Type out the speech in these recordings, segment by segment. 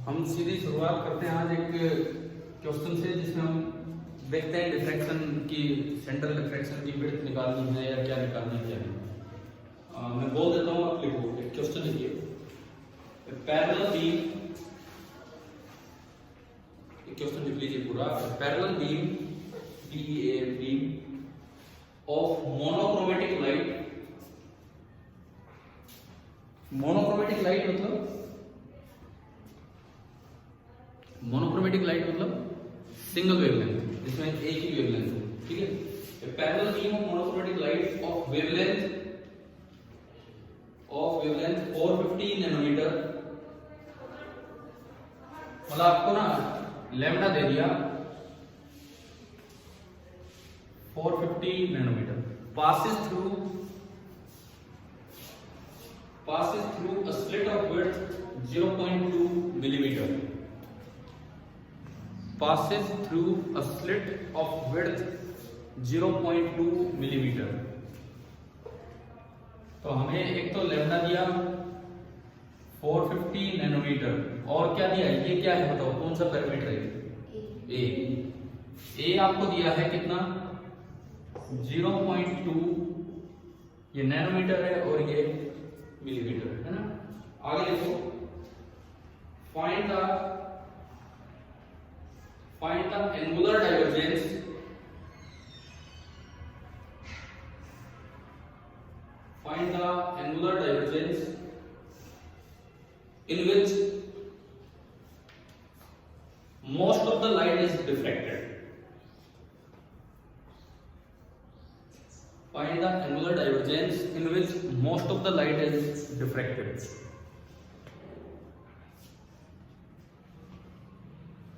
हम सीधी शुरुआत करते हैं आज एक क्वेश्चन से जिसमें हम देखते हैं डिफ्रैक्शन की, सेंट्रल डिफ्रैक्शन की विड्थ निकालनी है या क्या निकालनी है क्या नहीं। मैं बोल देता हूँ, आप लिखो। एक क्वेश्चन लिखिए, पैरेलल बीम, एक क्वेश्चन लिख लीजिए पूरा। Parallel beam beam of monochromatic light, monochromatic light मतलब सिंगल वेवलेंथ, जिसमें एक ही वेवलेंथ है, ठीक है। Parallel beam of monochromatic light of wavelength 450 nanometre, मतलब आपको ना लैम्डा दे दिया 450 nanometre, passes through a slit of width 0.2 millimeter, passes through a slit of width 0.2 millimeter। तो हमें एक तो लैम्डा दिया 450 नैनोमीटर, और क्या दिया, ये क्या है बताओ, कौन सा पैरामीटर है? ए आपको दिया है कितना, 0.2, ये नैनोमीटर है और ये मिलीमीटर है ना। आगे देखो, find the angular divergence, in which most of the light is diffracted. Find the angular divergence in which most of the light is diffracted.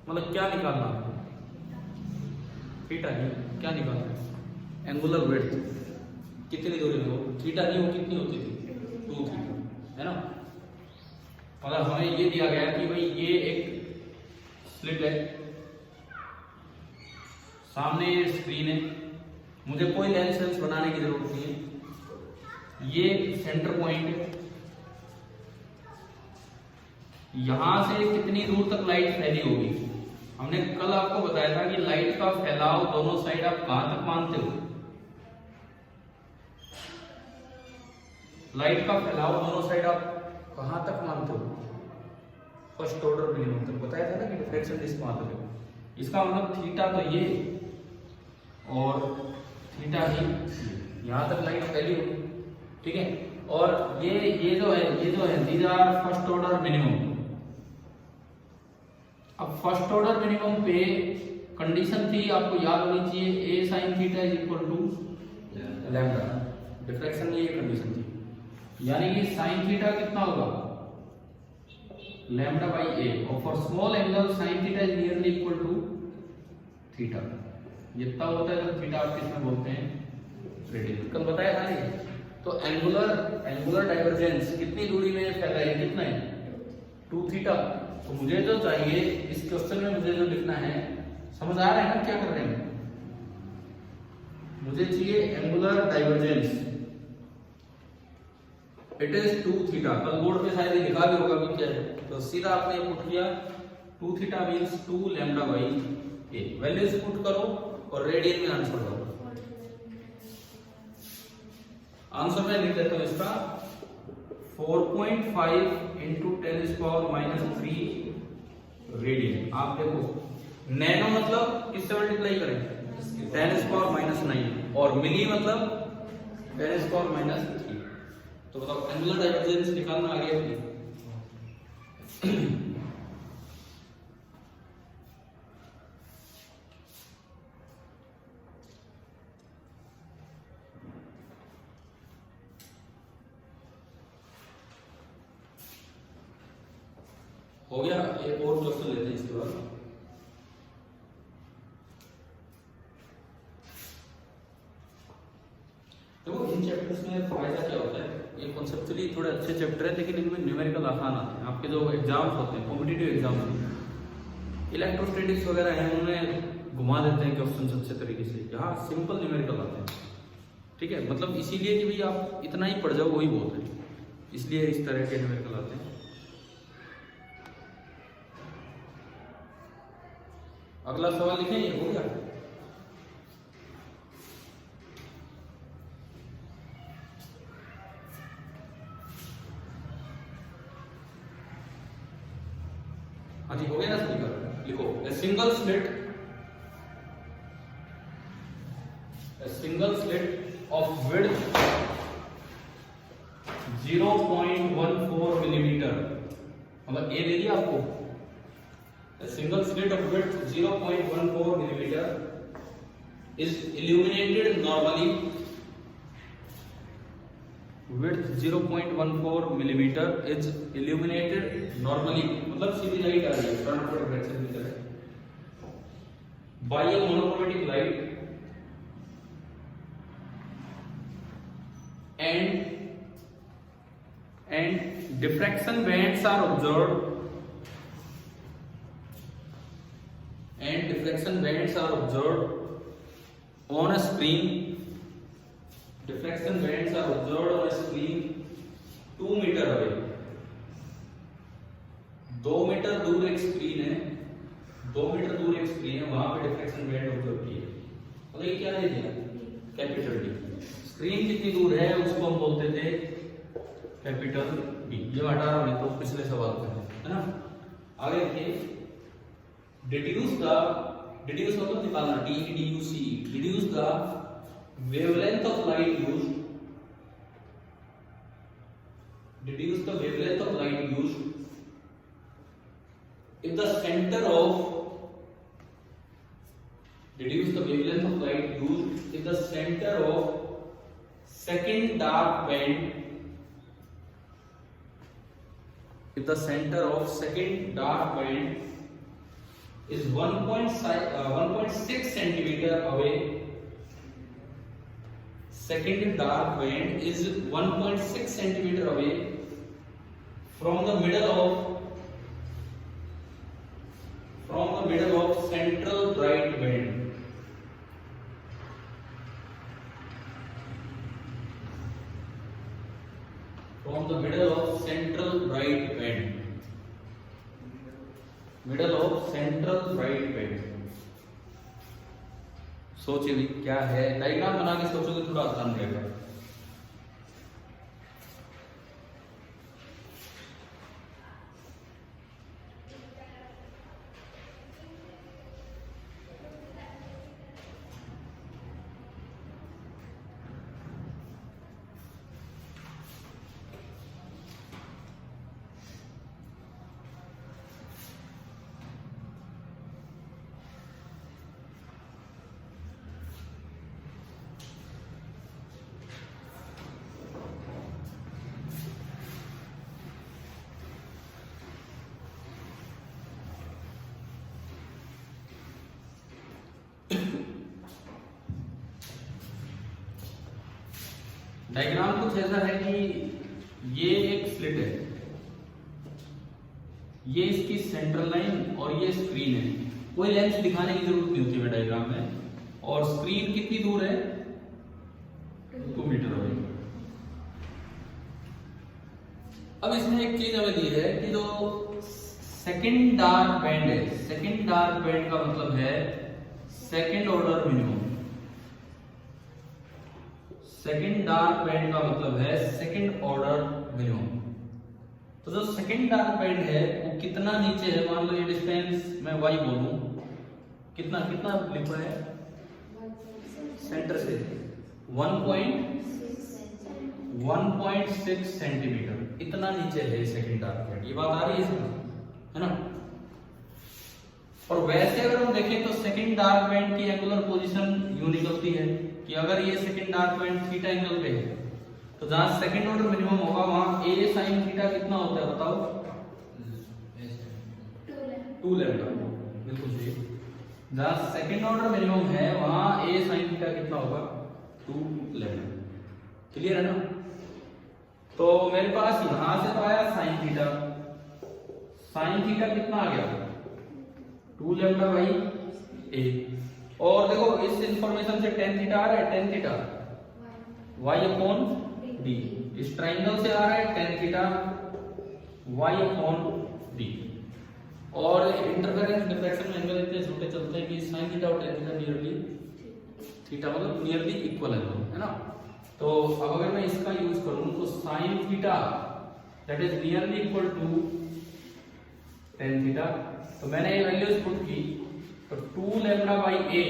मतलब क्या निकालना है? थीटा नहीं, क्या निकालना है? एंगुलर विड्थ कितनी दूरी में हो, थीटा नहीं हो, कितनी होती थी? 2 थीटा, है ना। मतलब हमें ये दिया गया कि भाई ये एक स्लिट है, सामने ये स्क्रीन है, मुझे कोई लेंस बनाने की जरूरत नहीं है, ये सेंटर पॉइंट है, यहां से कितनी दूर तक लाइट फैली होगी। हमने कल आपको बताया था कि लाइट का फैलाव दोनों साइड आप कहां तक मानते हो, लाइट का फैलाव दोनों साइड आप कहां तक मानते हो? फर्स्ट ऑर्डर मिनिमम तक। बताया था ना कि डिफ्रैक्शन डिस्क मानते हो, इसका मतलब थीटा तो ये और थीटा ही, यहां तक लाइट फैली हो, ठीक है। और ये जो है these are first order minimum. अब फर्स्ट ऑर्डर मिनिमम पे कंडीशन थी, आपको याद होनी चाहिए, a sine theta is equal to lambda. Diffraction में ये कंडीशन थी, यानी कि साइन थीटा कितना होगा, लैम्डा बाई ए, और for small angle sine theta is nearly equal to theta. जितना होता है तो थीटा आप किसमें बोलते हैं, रेडियन। कल बताया था ये। तो एंगुलर डाइवर्जेंस कितनी दूरी में फैला है, कितना है, 2 थीटा। तो मुझे जो चाहिए इस क्वेश्चन में, मुझे जो लिखना है, समझ आ रहा है ना क्या कर रहे हैं, मुझे चाहिए angular divergence, it is 2 theta. कल बोर्ड पे शायद लिखा भी होगा कि क्या है, तो सीधा आपने पुट किया 2 theta means 2 lambda by A, values put करो और रेडियन में आंसर दो। आंसर मैं लिख देता हूं इसका 4.5 इंटू 10⁻³ रेडियन। आप देखो नैनो मतलब किससे मल्टीप्लाई करें, 10⁻⁹, और मिली मतलब 10⁻³ तो बताओ एंगुलर डाइवर्जेंस निकालना आ गया कि हो गया। एक और क्वेश्चन लेते हैं इसके बाद। देखो इन चैप्टर्स में फायदा क्या होता है, ये कॉन्सेप्चुअली थोड़े अच्छे चैप्टर है, लेकिन इनमें न्यूमेरिकल आसान आते हैं। आपके जो एग्जाम्स होते हैं, कॉम्पिटिटिव एग्जाम होते हैं, इलेक्ट्रोस्टैटिक्स वगैरह हैं, उनमें घुमा देते हैं क्वेश्चन अच्छे तरीके से। यहाँ सिंपल न्यूमेरिकल आते हैं, ठीक है। मतलब इसीलिए कि भाई आप इतना ही पढ़ जाओ वही बहुत है, इसलिए इस तरह के न्यूमेरिकल आते हैं। अगला सवाल लिखें, ये हो गया। हाँ जी, हो गया ना सभी का? लिखो, a single slit of width 0.14 millimetre, मतलब ए दे दिया आपको। A single slit of width 0.14 millimeter is illuminated normally. Width 0.14 millimeter is illuminated normally, मतलब सीधी लाइट आ रही है फ्रंट और बैक साइड की तरह, by a monochromatic light, and diffraction bands are observed. And diffraction bands are observed on a screen. Diffraction bands are observed on a screen 2 metre away. 2 metre दूर एक screen है, 2 metre दूर एक screen है, वहां पे डिफ्रैक्शन बैंड ऑब्जर्व किए। मतलब ये क्या दे दिया? Capital D. स्क्रीन कितनी दूर है उसको हम बोलते थे कैपिटल डी। ये हटा रहा हूं तो पिछले सवाल का है ना। आगे देखिए, deduce मतलब निकालना, deduce the wavelength of light used, if the center of second dark band is 1.6 centimeter away. Second dark band is 1.6 centimeter away from the middle of central bright band. From the middle of central bright band. सोचिए भी क्या है, diagram बना के सोचोगे थोड़ा आसान रहेगा। डायग्राम कुछ ऐसा है कि ये एक स्लिट है, ये इसकी सेंट्रल लाइन और ये स्क्रीन है। कोई लेंस दिखाने की जरूरत नहीं होती है डायग्राम में। और स्क्रीन कितनी दूर है? 2 मीटर है। अब इसमें एक चीज हमें दी है कि जो सेकंड डार्क बैंड है, सेकंड डार्क बैंड का मतलब है second order minimum. Second dark band का मतलब है सेकंड ऑर्डर मिनिमम। तो जो सेकंड डार्क बैंड है वो कितना नीचे है? मान लो ये डिस्टेंस मैं y बोलूं, कितना लिखा है सेंटर से 1.6 सेंटीमीटर, इतना नीचे है सेकंड डार्क बैंड। ये बात आ रही है ना। और वैसे अगर हम देखें तो सेकंड डार्क बैंड की एंगुलर पोजीशन यूं निकलती है कि अगर ये second dark band theta angle पे है तो जहां सेकंड ऑर्डर मिनिमम होगा वहां a sin थीटा कितना होता है बताओ? 2 लैम्डा। बिल्कुल सही। जहां सेकंड ऑर्डर मिनिमम है वहां a sin थीटा कितना होगा? 2 लैम्डा। क्लियर है ना। तो मेरे पास यहां से तो आया sin थीटा, sin थीटा कितना आ गया? 2 लैम्डा बाई a। और देखो इस इंफॉर्मेशन से tan थीटा आ रहा है, tan theta y upon d। इस ट्राइंगल से आ रहा है tan theta y upon d। और इंटरफेरेंस डिफ्रैक्शन में एंगल इतने छोटे चलते हैं कि sin थीटा और tan थीटा नियरली थीटा मतलब नियरली इक्वल है ना। तो अब अगर मैं इसका यूज करूं तो sin theta that is nearly equal to tan theta. तो मैंने ये वैल्यूज पुट की तो 2 lambda by a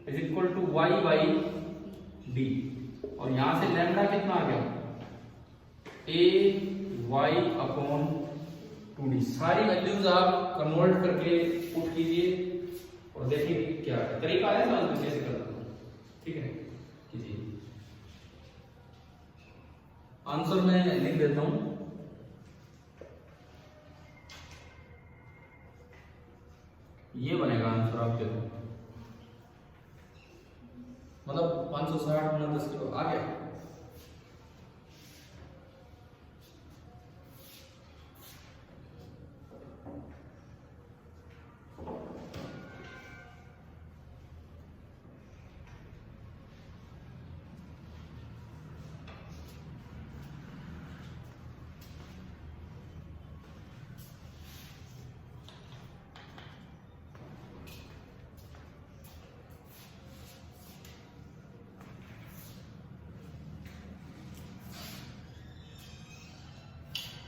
is equal to y by d, और यहां से लैम्डा कितना आ गया a y अपॉन 2d। सारी वैल्यूज आप कन्वर्ट करके पुट कीजिए और देखिए क्या तरीका है ना कैसे करना है, ठीक है। कीजिए आंसर मैं लिख देता हूं। ये बनेगा आंसर, आप देखो मतलब 560 गुना 10 किलो आ गया।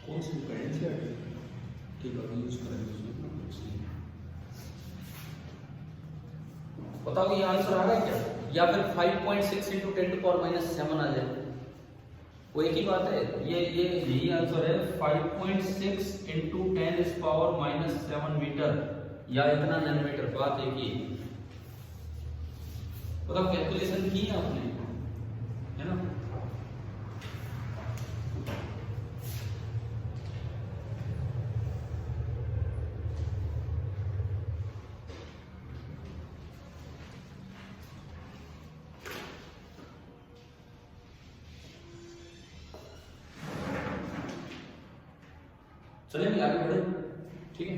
कौन सी ठीक है यूज करेंगे। बताओ ये आंसर आ गया क्या, या फिर 5.6 इंटू 10 टू पावर -7 आ जाए, वो एक ही बात है। ये यही आंसर है 5.6 इंटू 10 इज पावर -7 मीटर या इतना नैनोमीटर, बात एक ही। बताओ कैलकुलेशन की है आपने, है ना। चलिए आगे बढ़े, ठीक है।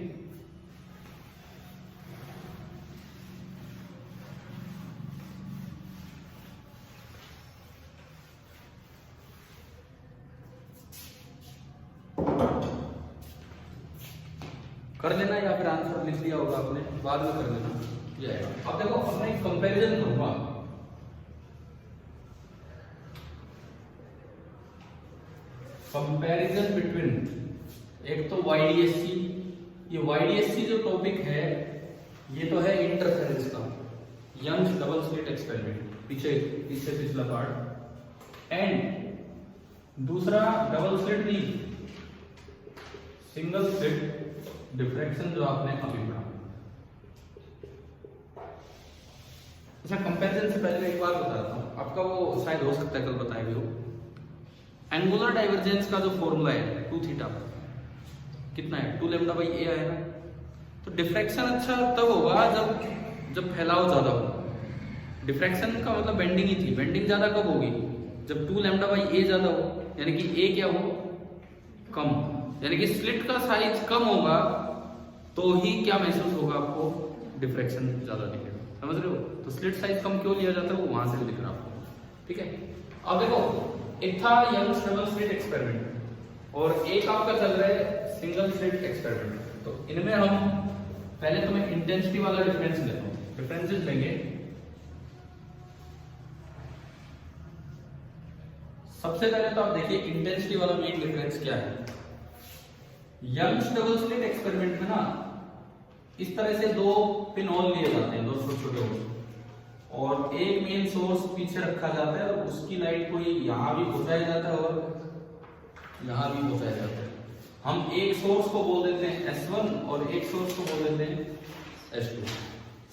कर लेना या फिर आंसर लिख लिया होगा आपने, बाद में कर लेना ये आएगा। अब देखो अपना एक कंपैरिजन करूंगा, कंपैरिजन बिटवीन एक तो YDSC, ये YDSC जो टॉपिक है ये तो है इंटरफेरेंस का, यंग्स डबल स्लिट एक्सपेरिमेंट, पीछे पिछला पार्ट, एंड दूसरा डबल स्लिट नहीं सिंगल स्लिट डिफ्रैक्शन जो आपने अभी पढ़ा। अच्छा कंपैरिजन से पहले एक बात बताता हूं, आपका वो शायद हो सकता है कल बताया भी हो, एंगुलर डाइवर्जेंस का जो फॉर्मूला है 2 थीटा कितना है 2 लैम्डा बाई a आएगा। तो डिफ्रैक्शन अच्छा तब होगा जब फैलाव ज्यादा हो। डिफ्रैक्शन का मतलब बेंडिंग ही थी, बेंडिंग ज्यादा कब होगी जब 2 लैम्डा बाई a ज्यादा हो, यानी कि a क्या हो कम, यानी कि स्लिट का साइज कम होगा तो ही क्या महसूस होगा आपको, डिफ्रैक्शन ज्यादा दिखेगा, समझ रहे हो। तो स्लिट साइज कम क्यों लिया जाता है वो वहां से दिख रहा आपको, ठीक है। अब देखो एक था यंग्स डबल स्लिट एक्सपेरिमेंट और एक आपका चल रहा है सिंगल स्लिट एक्सपेरिमेंट। तो इनमें हम पहले तो मैं इंटेंसिटी वाला डिफरेंस लेता हूं, डिफरेंसेस लेंगे। सबसे पहले तो आप देखिए इंटेंसिटी वाला मेन डिफरेंस क्या है। यंग्स डबल स्लिट एक्सपेरिमेंट में ना इस तरह से 2 पिन होल लिए जाते हैं, 2 छोटे होल, और एक मेन सोर्स पीछे रखा जाता है और उसकी लाइट को यहां भी पहुंचाया जाता है और यहां भी पहुंचाया जाता है। हम एक सोर्स को बोल देते हैं S1 और एक सोर्स को बोल देते हैं S2।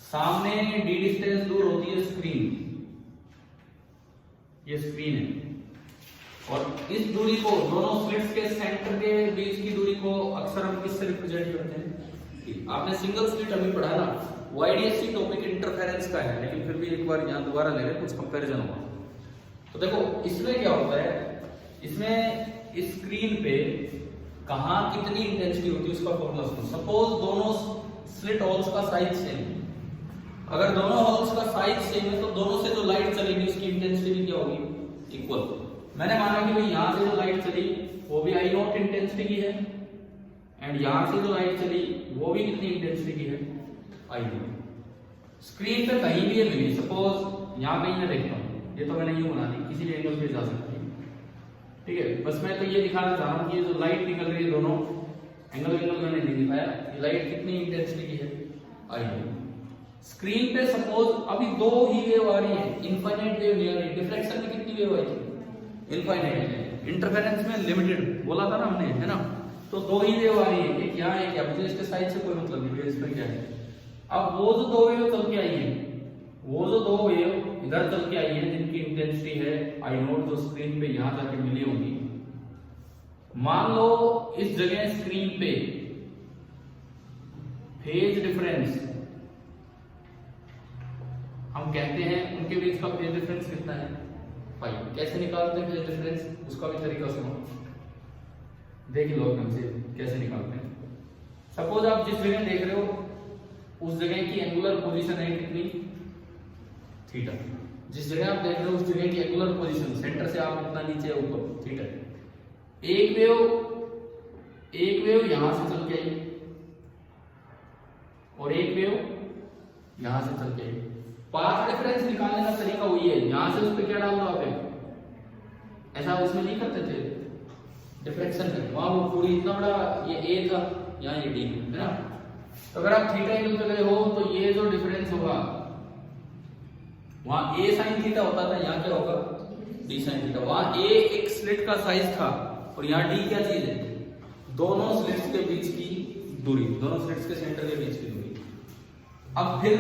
सामने d डिस्टेंस दूर होती है स्क्रीन, ये स्क्रीन है, और इस दूरी को दोनों स्लिट्स के सेंटर के बीच की दूरी को अक्सर हम किससे रिप्रेजेंट करते हैं। आपने सिंगल स्लिट अभी पढ़ा ना, YDSC टॉपिक इंटरफेरेंस का है, लेकिन फिर भी एक बार यहाँ दोबारा ले रहे कुछ कंपैरिजन होगा। तो देखो इसमें क्या होता है, इसमें स्क्रीन पे कहाँ कितनी इंटेंसिटी होती है उसका फॉर्मूला सुनो। सपोज दोनों स्लिट होल्स का साइज सेम है, अगर दोनों होल्स का साइज सेम है तो दोनों से जो लाइट चलेगी उसकी इंटेंसिटी भी क्या होगी, इक्वल। मैंने माना कि भाई यहाँ से जो लाइट चली वो भी I0 इंटेंसिटी की है, एंड यहां से जो लाइट चली वो भी कितनी इंटेंसिटी की है, आई नॉट। स्क्रीन पे कहीं भी ये मिली, सपोज यहाँ कहीं मैं देखता हूँ, ये तो मैंने यूं बना दी, किसी भी एंगल पे जा सकती है, ठीक है। बस मैं तो ये दिखाना चाह रहा हूँ कि ये जो लाइट निकल रही है दोनों एंगल मैंने नहीं दिखाया, ये लाइट कितनी इंटेंसिटी की है, आई नॉट। स्क्रीन पे सपोज अभी दो ही वेव आ रही है, इनफाइनाइट वेव नहीं आ रही, डिफ्रैक्शन में कितनी वेव आई थी, इनफाइनाइट, इंटरफेरेंस में लिमिटेड बोला था ना हमने, है ना। तो दो ही वेव आ रही है, एक यहाँ एक यहाँ, मुझे इसके साइड से कोई मतलब नहीं, वेव इसमें क्या है। अब वो जो दो वेव चल के आई है, वो जो दो वेव इधर चल के आई है जिनकी इंटेंसिटी है आई नोट, जो स्क्रीन पे यहां जाके मिली होगी, मान लो इस जगह स्क्रीन पे फेज डिफरेंस हम कहते हैं, उनके बीच का फेज डिफरेंस कितना है, 5। कैसे निकालते हैं फेज डिफरेंस, उसका भी तरीका सुनो, देख लो हमसे कैसे निकालते हैं। सपोज आप जिस जगह देख रहे हो उस जगह की एंगुलर पोजीशन है कितनी, थीटा। जिस जगह आप देख रहे हो उस जगह की एंगुलर पोजीशन, सेंटर से आप कितना नीचे ऊपर, थीटा। एक वेव यहां से चल के आई और एक वेव यहां से चल के आई। पाथ डिफरेंस निकालने का तरीका वही है, यहां से उस पे क्या डाल दो आप, ऐसा उसमें नहीं करते थे डिफ्रैक्शन में, वहां वो पूरी इतना बड़ा ये ए था, यहाँ ये डी है ना। तो अगर आप थीटा एंगल पे गए हो तो ये जो डिफरेंस होगा वहां ए साइन थीटा होता था, यहाँ क्या होगा डी साइन थीटा। वहां ए एक स्लिट का साइज था और यहाँ डी क्या चीज है, दोनों स्लिट्स के बीच की दूरी, दोनों स्लिट्स के सेंटर के बीच की दूरी। अब फिर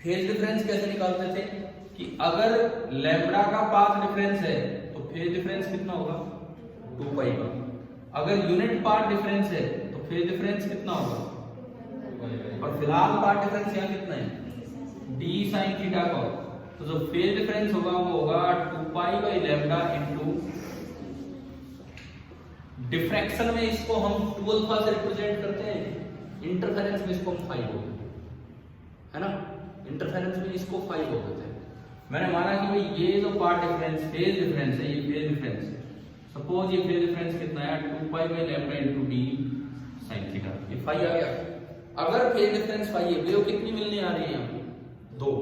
फेज डिफरेंस कैसे निकालते थे कि अगर लैम्बडा का पाथ डिफरेंस है तो फेज डिफरेंस कितना होगा, 2 पाई का। अगर यूनिट पाथ डिफरेंस है तो फेज डिफरेंस कितना होगा, और फिलहाल पाथ डिफरेंस यहाँ कितना है, डी साइन थीटा का। तो जो फेज डिफरेंस होगा वो होगा 2 pi by lambda into, diffraction में इसको हम 2 अल्फा से रिप्रेजेंट करते हैं, इंटरफेरेंस में इसको हम 5 बोलते हैं, है ना। इंटरफेरेंस में इसको 5 बोलते हैं। मैंने माना कि भाई ये जो पाथ डिफरेंस फेज डिफरेंस है, ये फेज डिफरेंस है, सपोज ये फेज डिफरेंस कितना है, 2 pi by lambda into D sine theta, ये 5 आ गया। अगर फेज डिफरेंस 5 है, वेव कितनी मिलने आ रही है यहाँ, 2।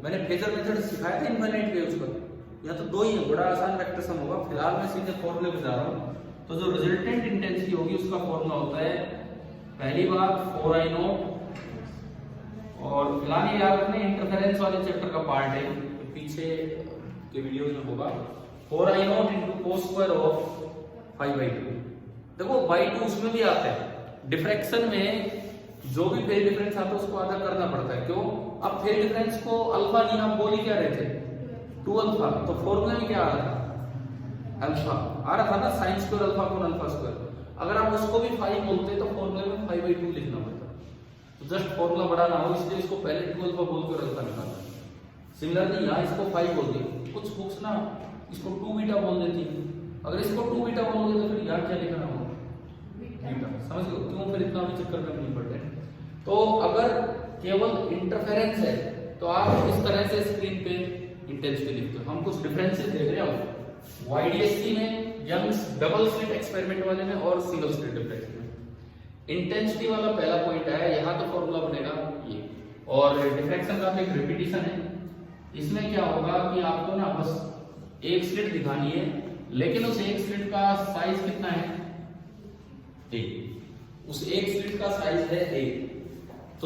मैंने फेजर मेथड सिखाया था इनफाइनाइट वेव्स पर, यहाँ तो 2 ही है, बड़ा आसान वेक्टर सम होगा। फिलहाल मैं सीधे फॉर्मूले पे जा रहा हूँ। तो जो रिजल्टेंट इंटेंसिटी होगी उसका फॉर्मूला होता है, पहली बात 4I नॉट, और फिलहाल ये याद रखना इंटरफेरेंस वाले चैप्टर का पार्ट है, तो पीछे के वीडियोस में होगा, 4I not into cos square of 5/2। देखो बाई 2 उसमें भी आता है, डिफ्रैक्शन में जो भी फेज डिफरेंस आता है उसको आधा करना पड़ता है, क्यों, अब फेज डिफरेंस को अल्फा नहीं, आप बोल ही क्या रहे थे 2 अल्फा, तो फॉर्मूला में क्या आ रहा था, अल्फा आ रहा था ना, sign square alpha upon alpha square. अगर आप उसको भी 5 बोलते तो फॉर्मूले में 5/2 लिखना पड़ता, तो जस्ट फॉर्मूला बड़ा ना हो इसलिए इसको पहले 2 अल्फा बोलकर अल्फा निकाला। सिमिलरली यहाँ इसको 5 बोल दिए, कुछ बुक्स ना इसको 2 बीटा बोल देती, अगर इसको 2 बीटा बोलोगे तो फिर यहाँ क्या लिखना होगा, समझ लो क्यों, फिर इतना भी चक्कर में नहीं पड़ते। तो अगर केवल इंटरफेरेंस है तो आप इस तरह से स्क्रीन पे इंटेंसिटी लिखते हो। हम कुछ डिफरेंसेस देख रहे हैं YDSC में, यंग्स डबल स्लिट एक्सपेरिमेंट वाले में और सिंगल स्लिट डिफ्रैक्शन में। इंटेंसिटी वाला पहला पॉइंट है, यहाँ तो फॉर्मूला बनेगा ये, और डिफ्रैक्शन का एक रिपीटिशन है। इसमें क्या होगा कि आपको ना बस एक स्लिट दिखानी है, लेकिन उस एक स्लिट का साइज कितना है, A। उस एक स्लिट का साइज है A। तो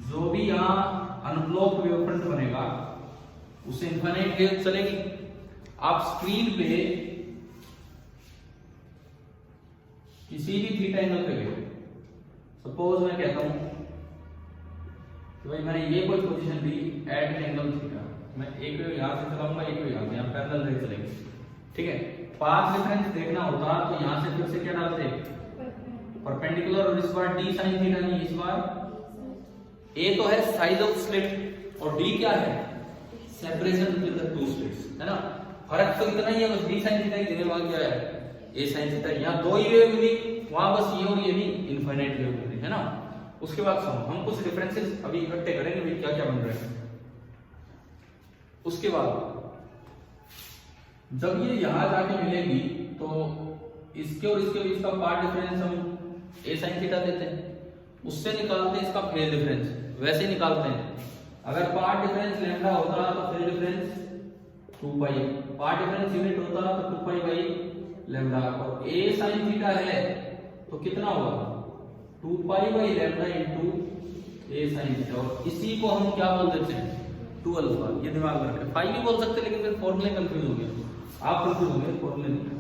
जो भी यहाँ अनब्लॉक्ड वेवफ्रंट बनेगा उससे इनफाइनाइट वेव चलेगी। आप स्क्रीन पे किसी भी थीटा एंगल पे गए, सपोज मैं कहता हूं कि भाई मैंने ये कोई पोजीशन ली एट एंगल थीटा, मैं एक वेव यहां से चलाऊंगा, एक वेव यहां से, यहां पैरेलल रे चलेंगे, ठीक है। पाथ डिफरेंस देखना होता तो यहां से फिर से क्या डालते, परपेंडिकुलर, और इस बार डी साइन थीटा नहीं, इस बार ए तो है साइज ऑफ स्लिट और डी क्या है, सेपरेशन बिटवीन द 2 स्लिट्स, है ना। फर्क तो इतना ही है, बस डी साइन थीटा की जगह वहां क्या है ए साइन थीटा। यहां 2 ही वेव मिली, वहां बस ये और ये नहीं, इनफाइनाइट वेव मिली, है ना। उसके बाद हम कुछ डिफरेंसेस अभी इकट्ठे करेंगे भाई क्या क्या बन रहे हैं। उसके बाद जब ये यहां जाके मिलेगी तो इसके और इसके बीच का पार्ट डिफरेंस हम a sin थीटा देते हैं, उससे निकालते हैं इसका फेज डिफरेंस, वैसे ही निकालते हैं। अगर पार्ट डिफरेंस लैम्डा होता तो फेज डिफरेंस 2 पाई, पार्ट डिफरेंस यूनिट होता तो 2 पाई बाई लैम्डा, और a sin थीटा है तो कितना होगा 2 pi by lambda into a sin theta, और इसी को हम क्या बोल देते हैं 2 अल्फा। ये दिमाग में रखें, फाई भी बोल सकते हैं लेकिन फिर फॉर्मूले कंफ्यूज हो गए, आप कंफ्यूज हो गए फॉर्मूले नहीं।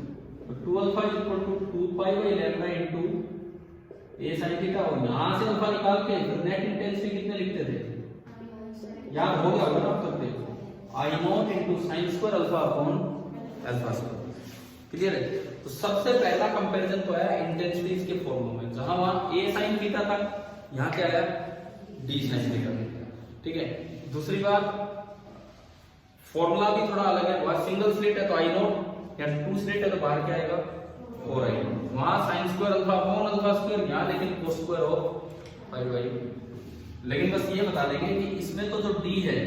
तो 2 alpha is equal to 2 pi by lambda into a sin theta, और यहां से अल्फा निकाल के फिर नेट इंटेंसिटी कितने लिखते थे, याद हो गया होगा ना आप सकते I not into sin square alpha upon alpha square. Clear है? तो सबसे पहला कंपैरिजन तो आया इंटेंसिटीज के फॉर्मूले में, जहां वहां a sin थीटा था, यहां क्या आया d sin थीटा। ठीक है, दूसरी बात फॉर्मूला भी थोड़ा अलग है, वहां सिंगल स्लिट है तो I नॉट, या 2 स्लिट है तो बाहर क्या आएगा 4 आएगा, वहां sin square alpha upon alpha square, यहां लेकिन cos square of pi by. लेकिन बस ये बता देंगे कि इसमें तो जो d है,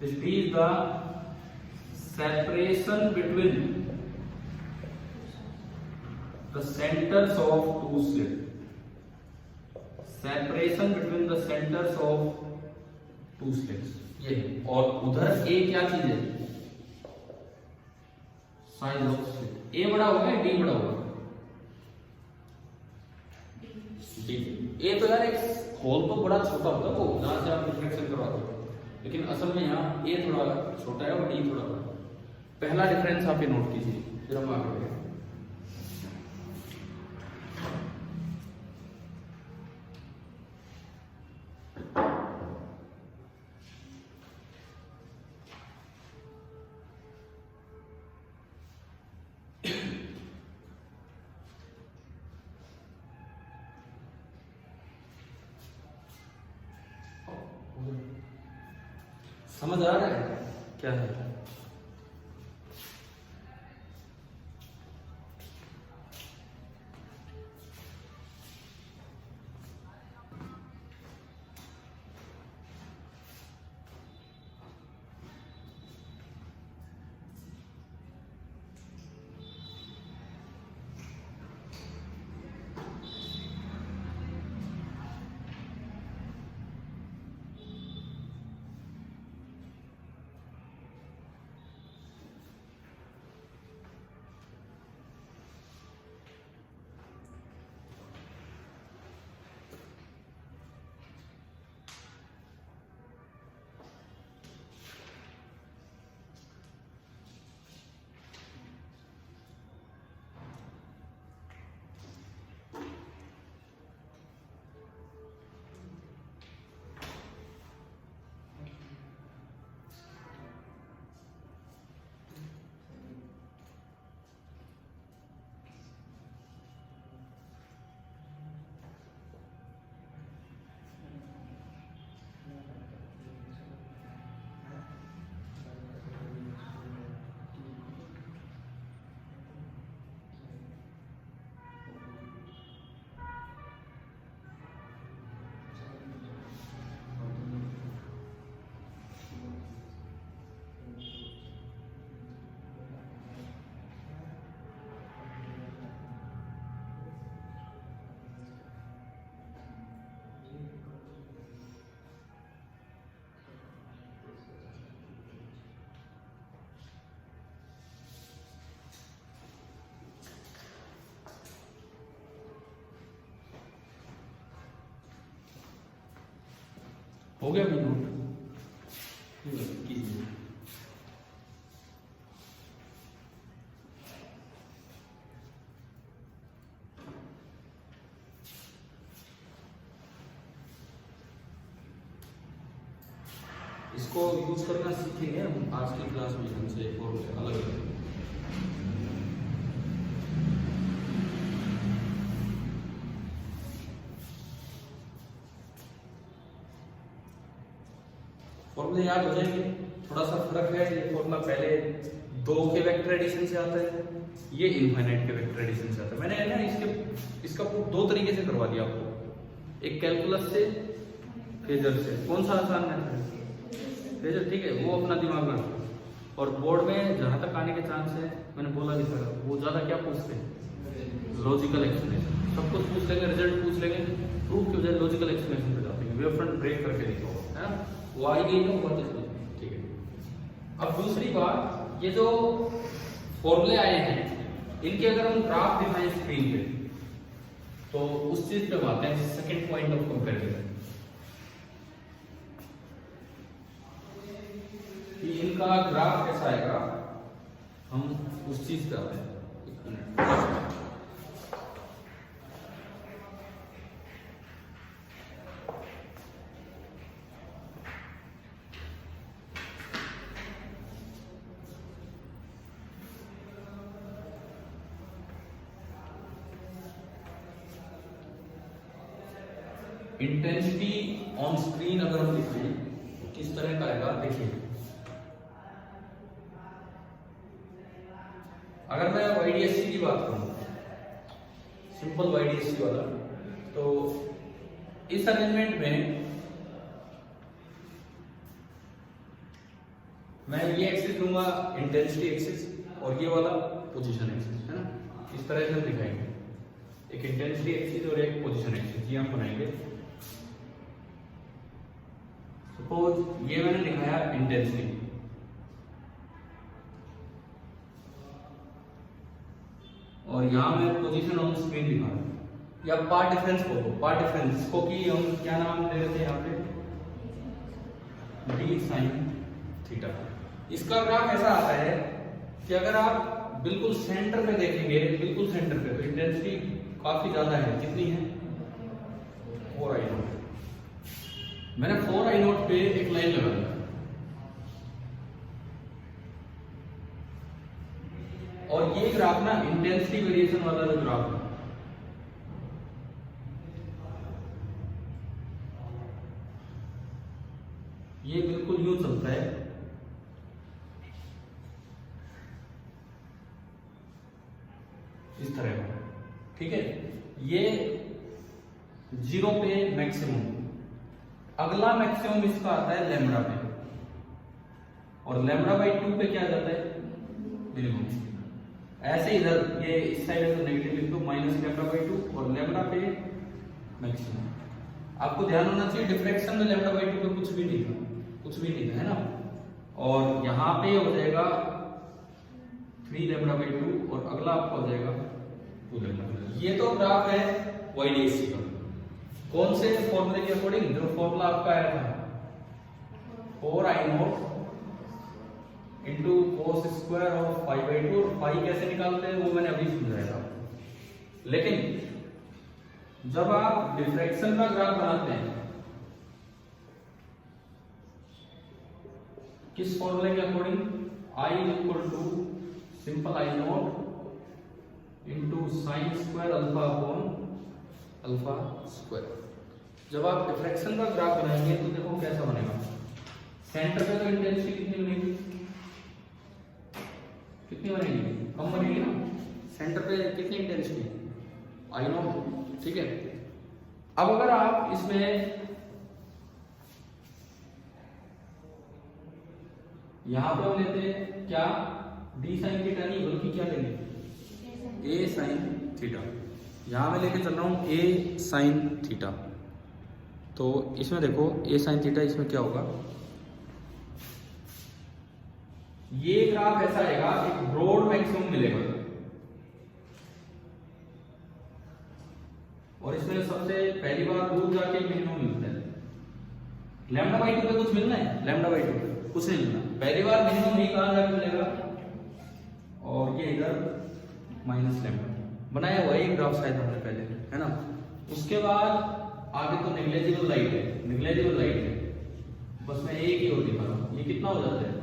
this d is the separation between the centres of 2 slit, separation between the centres of 2 slits ये है, और उधर a क्या चीज है साइज ऑफ स्लिट, a बड़ा होगा या d बड़ा होगा d। a तो यार एक होल तो बड़ा छोटा होता है, वो जहां से आप रिफ्लेक्शन करवाते हो, लेकिन असल में यहाँ a थोड़ा छोटा है और d थोड़ा बड़ा। पहला डिफरेंस आप ये नोट कीजिए, फिर हम आगे बढ़ेंगे। समझ आ रहा है क्या है? हो गया भी नोट कीजिए। इसको यूज करना सीखेंगे हम आज की क्लास में, हमसे फॉर्मूले अलग अलग। फॉर्मूले याद हो जाएंगे, थोड़ा सा फर्क है, ये फॉर्मूला पहले 2 के वेक्टर एडिशन से आता है, ये इनफाइनाइट के वेक्टर एडिशन से आता है। मैंने ना इसका 2 तरीके से करवा दिया आपको, एक कैलकुलस से, फेजर से। कौन सा आसान है? फेजर, ठीक है, वो अपना दिमाग में रखो। और बोर्ड में जहां तक आने के चांस है मैंने बोला भी था, वो ज़्यादा क्या पूछते हैं, लॉजिकल एक्सप्लेनेशन। सब कुछ पूछ लेंगे, रिजल्ट पूछ लेंगे, प्रूफ की बजाय लॉजिकल एक्सप्लेनेशन पे जाते हैं, वेव फ्रंट ब्रेक करके दिखाओ, है ना, वो आई गई तो बहुत अच्छी, ठीक है। अब दूसरी बात, ये जो फॉर्मूले आए हैं इनके अगर हम ग्राफ दिखाएं स्क्रीन पे तो उस चीज पे आते हैं, सेकंड पॉइंट ऑफ कंपैरिजन, कि इनका ग्राफ कैसा आएगा, हम उस चीज पे आते हैं। एक मिनट, इंटेंसिटी ऑन स्क्रीन अगर हम लिखें तो किस तरह का आएगा, देखिए अगर मैं YDSC की बात करूं, सिंपल YDSC वाला, तो इस अरेंजमेंट में मैं ये एक्सिस लूंगा इंटेंसिटी एक्सिस और ये वाला पोजीशन एक्सिस, है ना, इस तरह से हम दिखाएंगे, एक इंटेंसिटी एक्सिस और एक पोजीशन एक्सिस, ये हम बनाएंगे। सपोज ये मैंने दिखाया इंटेंसिटी, और यहां मैं पोजीशन ऑन स्क्रीन दिखा रहा हूं, या पार्ट डिफरेंस को, पार्ट डिफरेंस को कि हम क्या नाम दे देते हैं यहाँ पे, d sin थीटा। इसका ग्राफ ऐसा आता है कि अगर आप बिल्कुल सेंटर पे देखेंगे, बिल्कुल सेंटर पे, तो इंटेंसिटी काफी ज्यादा है, कितनी है, 4I0। मैंने 4I0 पे एक लाइन लगा दी, और ये ग्राफ ना इंटेंसिटी वेरिएशन वाला जो ग्राफ है, ये बिल्कुल यूं चलता है, इस तरह का, ठीक है। ये 0 पे मैक्सिमम, अगला मैक्सिमम इसका आता है लैम्बडा पे, और लैम्बडा बाई 2 पे क्या जाता है, मिनिमम। ऐसे इधर ये इस साइड है तो नेगेटिव लिख दो, माइनस लैम्बडा बाई 2, और लैम्बडा पे मैक्सिमम। आपको ध्यान होना चाहिए डिफ्रैक्शन में लैम्बडा बाई 2 पे कुछ भी नहीं था, कुछ भी नहीं था, है ना, और यहाँ पे हो जाएगा 3 लैम्बडा बाई 2, और अगला आपका हो जाएगा 2 लैम्बडा। ये तो ग्राफ है YDSC का, कौन से फॉर्मूले के अकॉर्डिंग, जो फॉर्मूला आपका आया था 4I0 into cos square of pi by 2, और पाई कैसे निकालते हैं वो मैंने अभी समझाया था। लेकिन जब आप डिफ्रैक्शन का ग्राफ बनाते हैं, किस फॉर्मूले के according, I equal to simple I0 into sine square alpha upon alpha square. जब आप डिफ्रैक्शन का ग्राफ बनाएंगे तो देखो कैसा बनेगा, सेंटर पे तो इंटेंसिटी कितनी बनेगी, कितनी बनेगी, कम बनेगी ना, सेंटर पे कितनी इंटेंसिटी, I0, ठीक है। अब अगर आप इसमें यहां पे हम लेते हैं क्या, d sin थीटा नहीं बल्कि क्या लेंगे, a sin थीटा। यहां मैं लेके चल रहा हूं a sin थीटा, तो इसमें देखो a sin थीटा, इसमें क्या होगा, ये ग्राफ ऐसा आएगा, एक ब्रॉड मैक्सिमम मिलेगा, और इसमें सबसे पहली बार दूर जाके मिनिमम मिलता है। लैम्बडा बाई 2 पे कुछ मिलना है, लैम्बडा बाई 2 पे कुछ नहीं मिलना, पहली बार मिनिमम ही कहां जाके मिलेगा, और ये इधर माइनस लैम्बडा बनाया हुआ है ग्राफ शायद हमने पहले, है ना। उसके बाद आगे तो नेग्लेजिबल लाइट है, नेग्लेजिबल लाइट है, बस मैं एक ही और दिखा रहा हूं, ये कितना हो जाता है,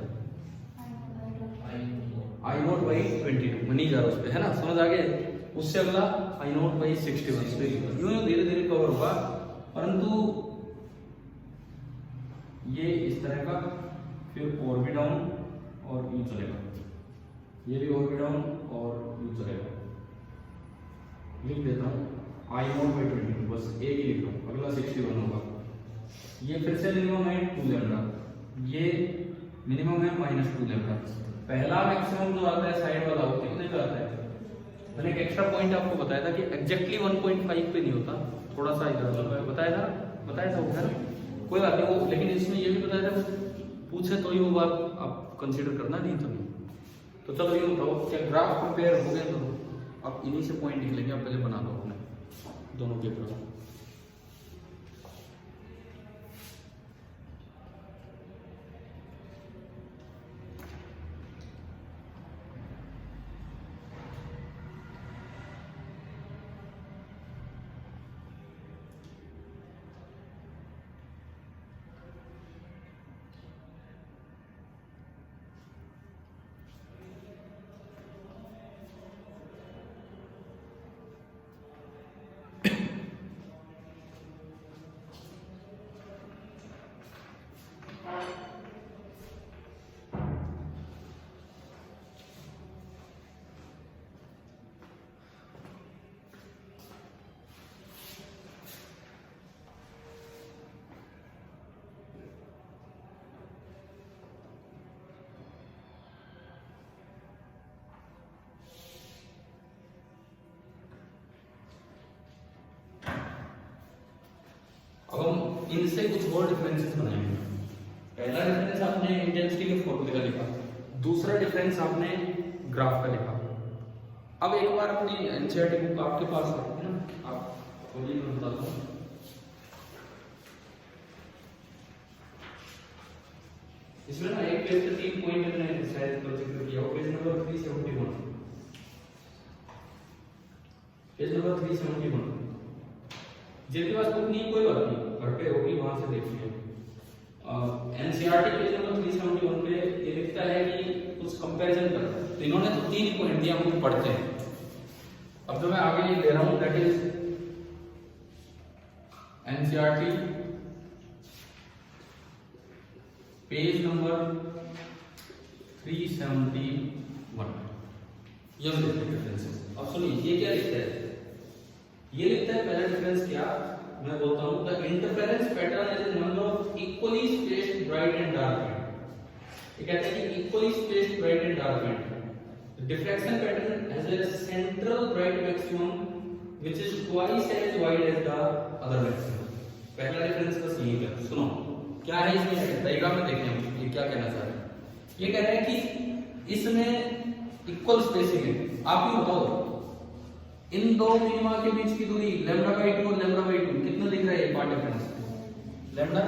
I0 बाई 22, मैं नहीं जा रहा उस पे, है ना, समझ आ गया। उससे अगला I0 बाई 61, यूं धीरे धीरे कवर होगा, परंतु ये इस तरह का, फिर और भी डाउन और यूं चलेगा, ये भी और भी डाउन और यूं चलेगा। लिख देता हूं I0 बाई 22, बस एक ही लिख रहा हूं, अगला 61 होगा। ये फिर से मिनिमम है 2 लैम्बडा, ये मिनिमम है -2 लैम्बडा, पहला मैक्सिमम जो आता है साइड वाला वो कितने का आता है? मैंने एक एक्स्ट्रा पॉइंट आपको बताया था कि एग्जैक्टली 1.5 पे नहीं होता, थोड़ा सा इधर बताया था वो है ना, कोई बात नहीं वो, लेकिन इसमें ये भी बताया था पूछे तो ही वो बात आप कंसीडर करना, नहीं तो नहीं। तो चलो ये बताओ क्या ग्राफ कंपेयर हो गए? तो अब इन्हीं से पॉइंट निकलेंगे, आप पहले बना दो अपने दोनों के ग्राफ। अब हम इनसे कुछ और डिफरेंसेस बनाएंगे। पहला डिफरेंस आपने इंटेंसिटी के फॉर्मूले का लिखा, दूसरा डिफरेंस आपने ग्राफ का लिखा। अब एक बार अपनी एनसीईआरटी बुक आपके पास है ना, आप खोलिए, मैं बताता हूँ। इसमें ना एक पेज पे 3 पॉइंट मैंने शायद जिक्र किया, पेज नंबर 371, पेज नंबर 371। जिनके पास बुक नहीं कोई बात नहीं, घर पे होगी वहां से देखिए। एनसीईआरटी पेज नंबर 371 पे ये लिखता है कि कुछ कंपैरिजन कर, तो इन्होंने तो 3 पॉइंट दिया, हम पढ़ते हैं। अब जो मैं आगे ले रहा हूं that is NCERT page number 371। ये डिफरेंसेस। अब सुनिए ये क्या लिखता है, ये लिखता है पहला डिफरेंस क्या, मैं बोलता हूं the interference pattern is a number of equally spaced bright and dark band. ये कहते हैं कि equally spaced bright and dark band, the diffraction pattern has a central bright maximum which is twice as wide as the other maximum. पहला difference बस यही है। सुनो क्या है इसमें, डायग्राम में देखें हम ये क्या कहना चाह रहे हैं। ये कह रहे हैं कि इसमें इक्वल स्पेसिंग है। आप ही बताओ इन दो मिनिमा के बीच की दूरी λ/2 और λ/2 कितना दिख रहा है? पार्ट डिफरेंस लैम्डा,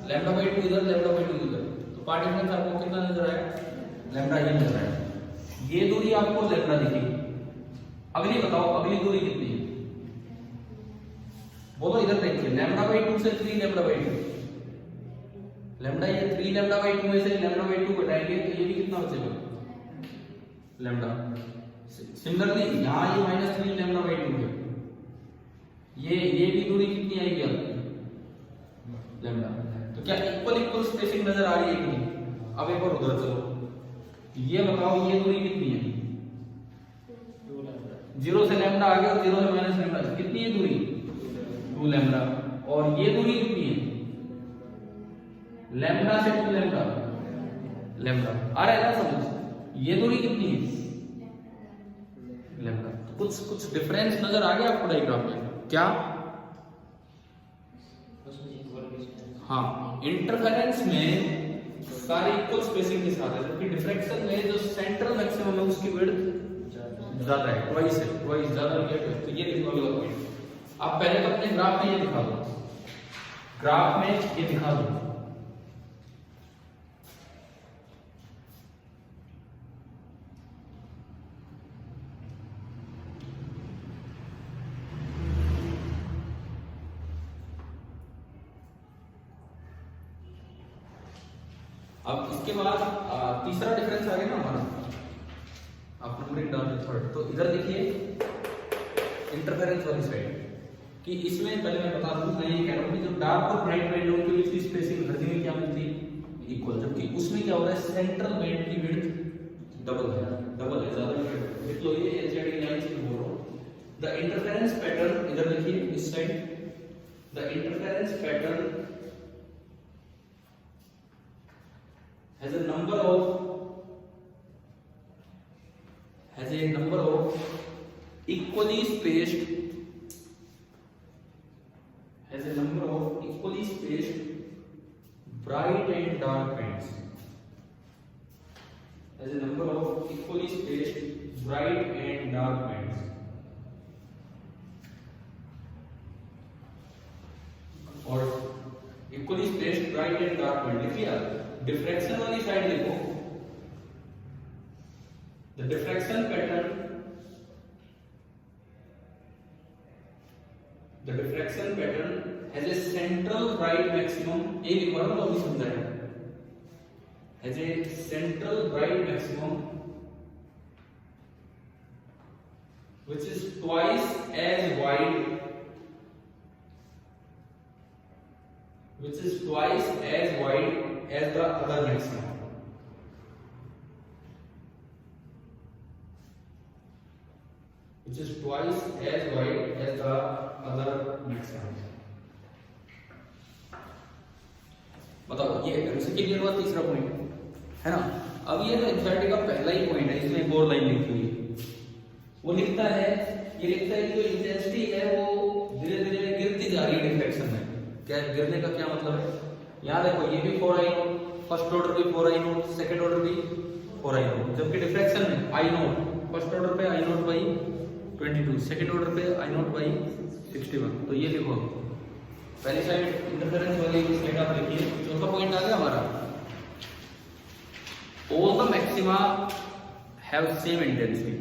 λ/2 इधर, λ/2 इधर, तो पार्ट डिफरेंस आपको कितना नजर आया? लैम्डा ही नजर आया। ये दूरी आपको लैम्डा दिखेगी। अगली बताओ अगली दूरी कितनी है? बोलो इधर देखिए, λ/2 से 3λ/2, लैम्डा ये 3λ/2 में से λ/2 घटाएंगे तो ये भी कितना बचेगा? लैम्डा। सिमिलरली यहाँ ये -3λ/2 है, ये भी दूरी कितनी आएगी आपकी? लैम्डा। तो क्या इक्वल स्पेसिंग नजर आ रही है कि नहीं? अब एक बार उधर चलो, ये बताओ ये दूरी कितनी है? 0 से लैम्डा आ गया, 0 से माइनस लैम्डा, कितनी है दूरी? 2 लैम्डा। और ये दूरी कितनी है? लैम्डा से 2 लैम्डा, लैम्डा। आ रहा है ना समझ? ये दूरी कितनी है? लैम्डा। तो कुछ डिफरेंस नजर आ गया आपको डायग्राम में? क्या? हाँ, इंटरफेरेंस में सारे इक्वल स्पेसिंग के साथ है, जबकि डिफ्रैक्शन में जो सेंट्रल मैक्सिमम है उसकी विड्थ ज्यादा है, ट्वाइस ज्यादा है। तो ये लिखोगे आप पहले तो अपने ग्राफ में ये दिखा दो, ग्राफ में ये दिखा दो। अब इसके बाद तीसरा डिफरेंस आ गया ना हमारा, आप नंबरिंग डाल दो थर्ड। तो इधर देखिए इंटरफेरेंस वाली साइड कि इसमें पहले मैं बता दूं, मैं ये कह रहा हूं कि जो डार्क और ब्राइट बैंड के बीच की स्पेसिंग हर जगह क्या मिलती है? इक्वल, जबकि उसमें क्या हो रहा है? सेंट्रल बैंड की विड्थ डबल है, ज्यादा है। लिख लो ये एलसीडी लाइन से बोल रहा हूं। द इंटरफेरेंस पैटर्न, इधर देखिए इस side, the interference pattern has a number of has a number of equally spaced bright and dark bands. Has a number of equally spaced bright and dark bands. और equally spaced bright and dark band लिखिए। Diffraction वाली side देखो, the diffraction pattern has a central bright maximum, ये लिखवा लो तो भी समझाएगा, has a central bright maximum which is twice as wide as the other maximum. Which is twice as wide as the other maximum. बताओ ये हमसे clear हुआ तीसरा पॉइंट है ना। अब ये तो एंजाइटी का पहला ही पॉइंट है, इसमें एक और लाइन लिखी हुई है, वो लिखता है कि जो इंटेंसिटी है वो धीरे धीरे गिरती जा रही है डिफ्रैक्शन में। क्या गिरने का क्या मतलब है, यहाँ देखो ये भी 4 आई नोट, फर्स्ट ऑर्डर भी 4 आई नोट, सेकंड ऑर्डर भी 4 आई नोट, जबकि डिफ्रैक्शन में आई नोट फर्स्ट ऑर्डर पे आई नोट बाई 22, सेकंड ऑर्डर पे आई नोट बाई 61। तो ये लिखो पहली साइड इंटरफेरेंस वाली साइड आप लिखिए। चौथा पॉइंट आ गया हमारा, all the maxima have same intensity.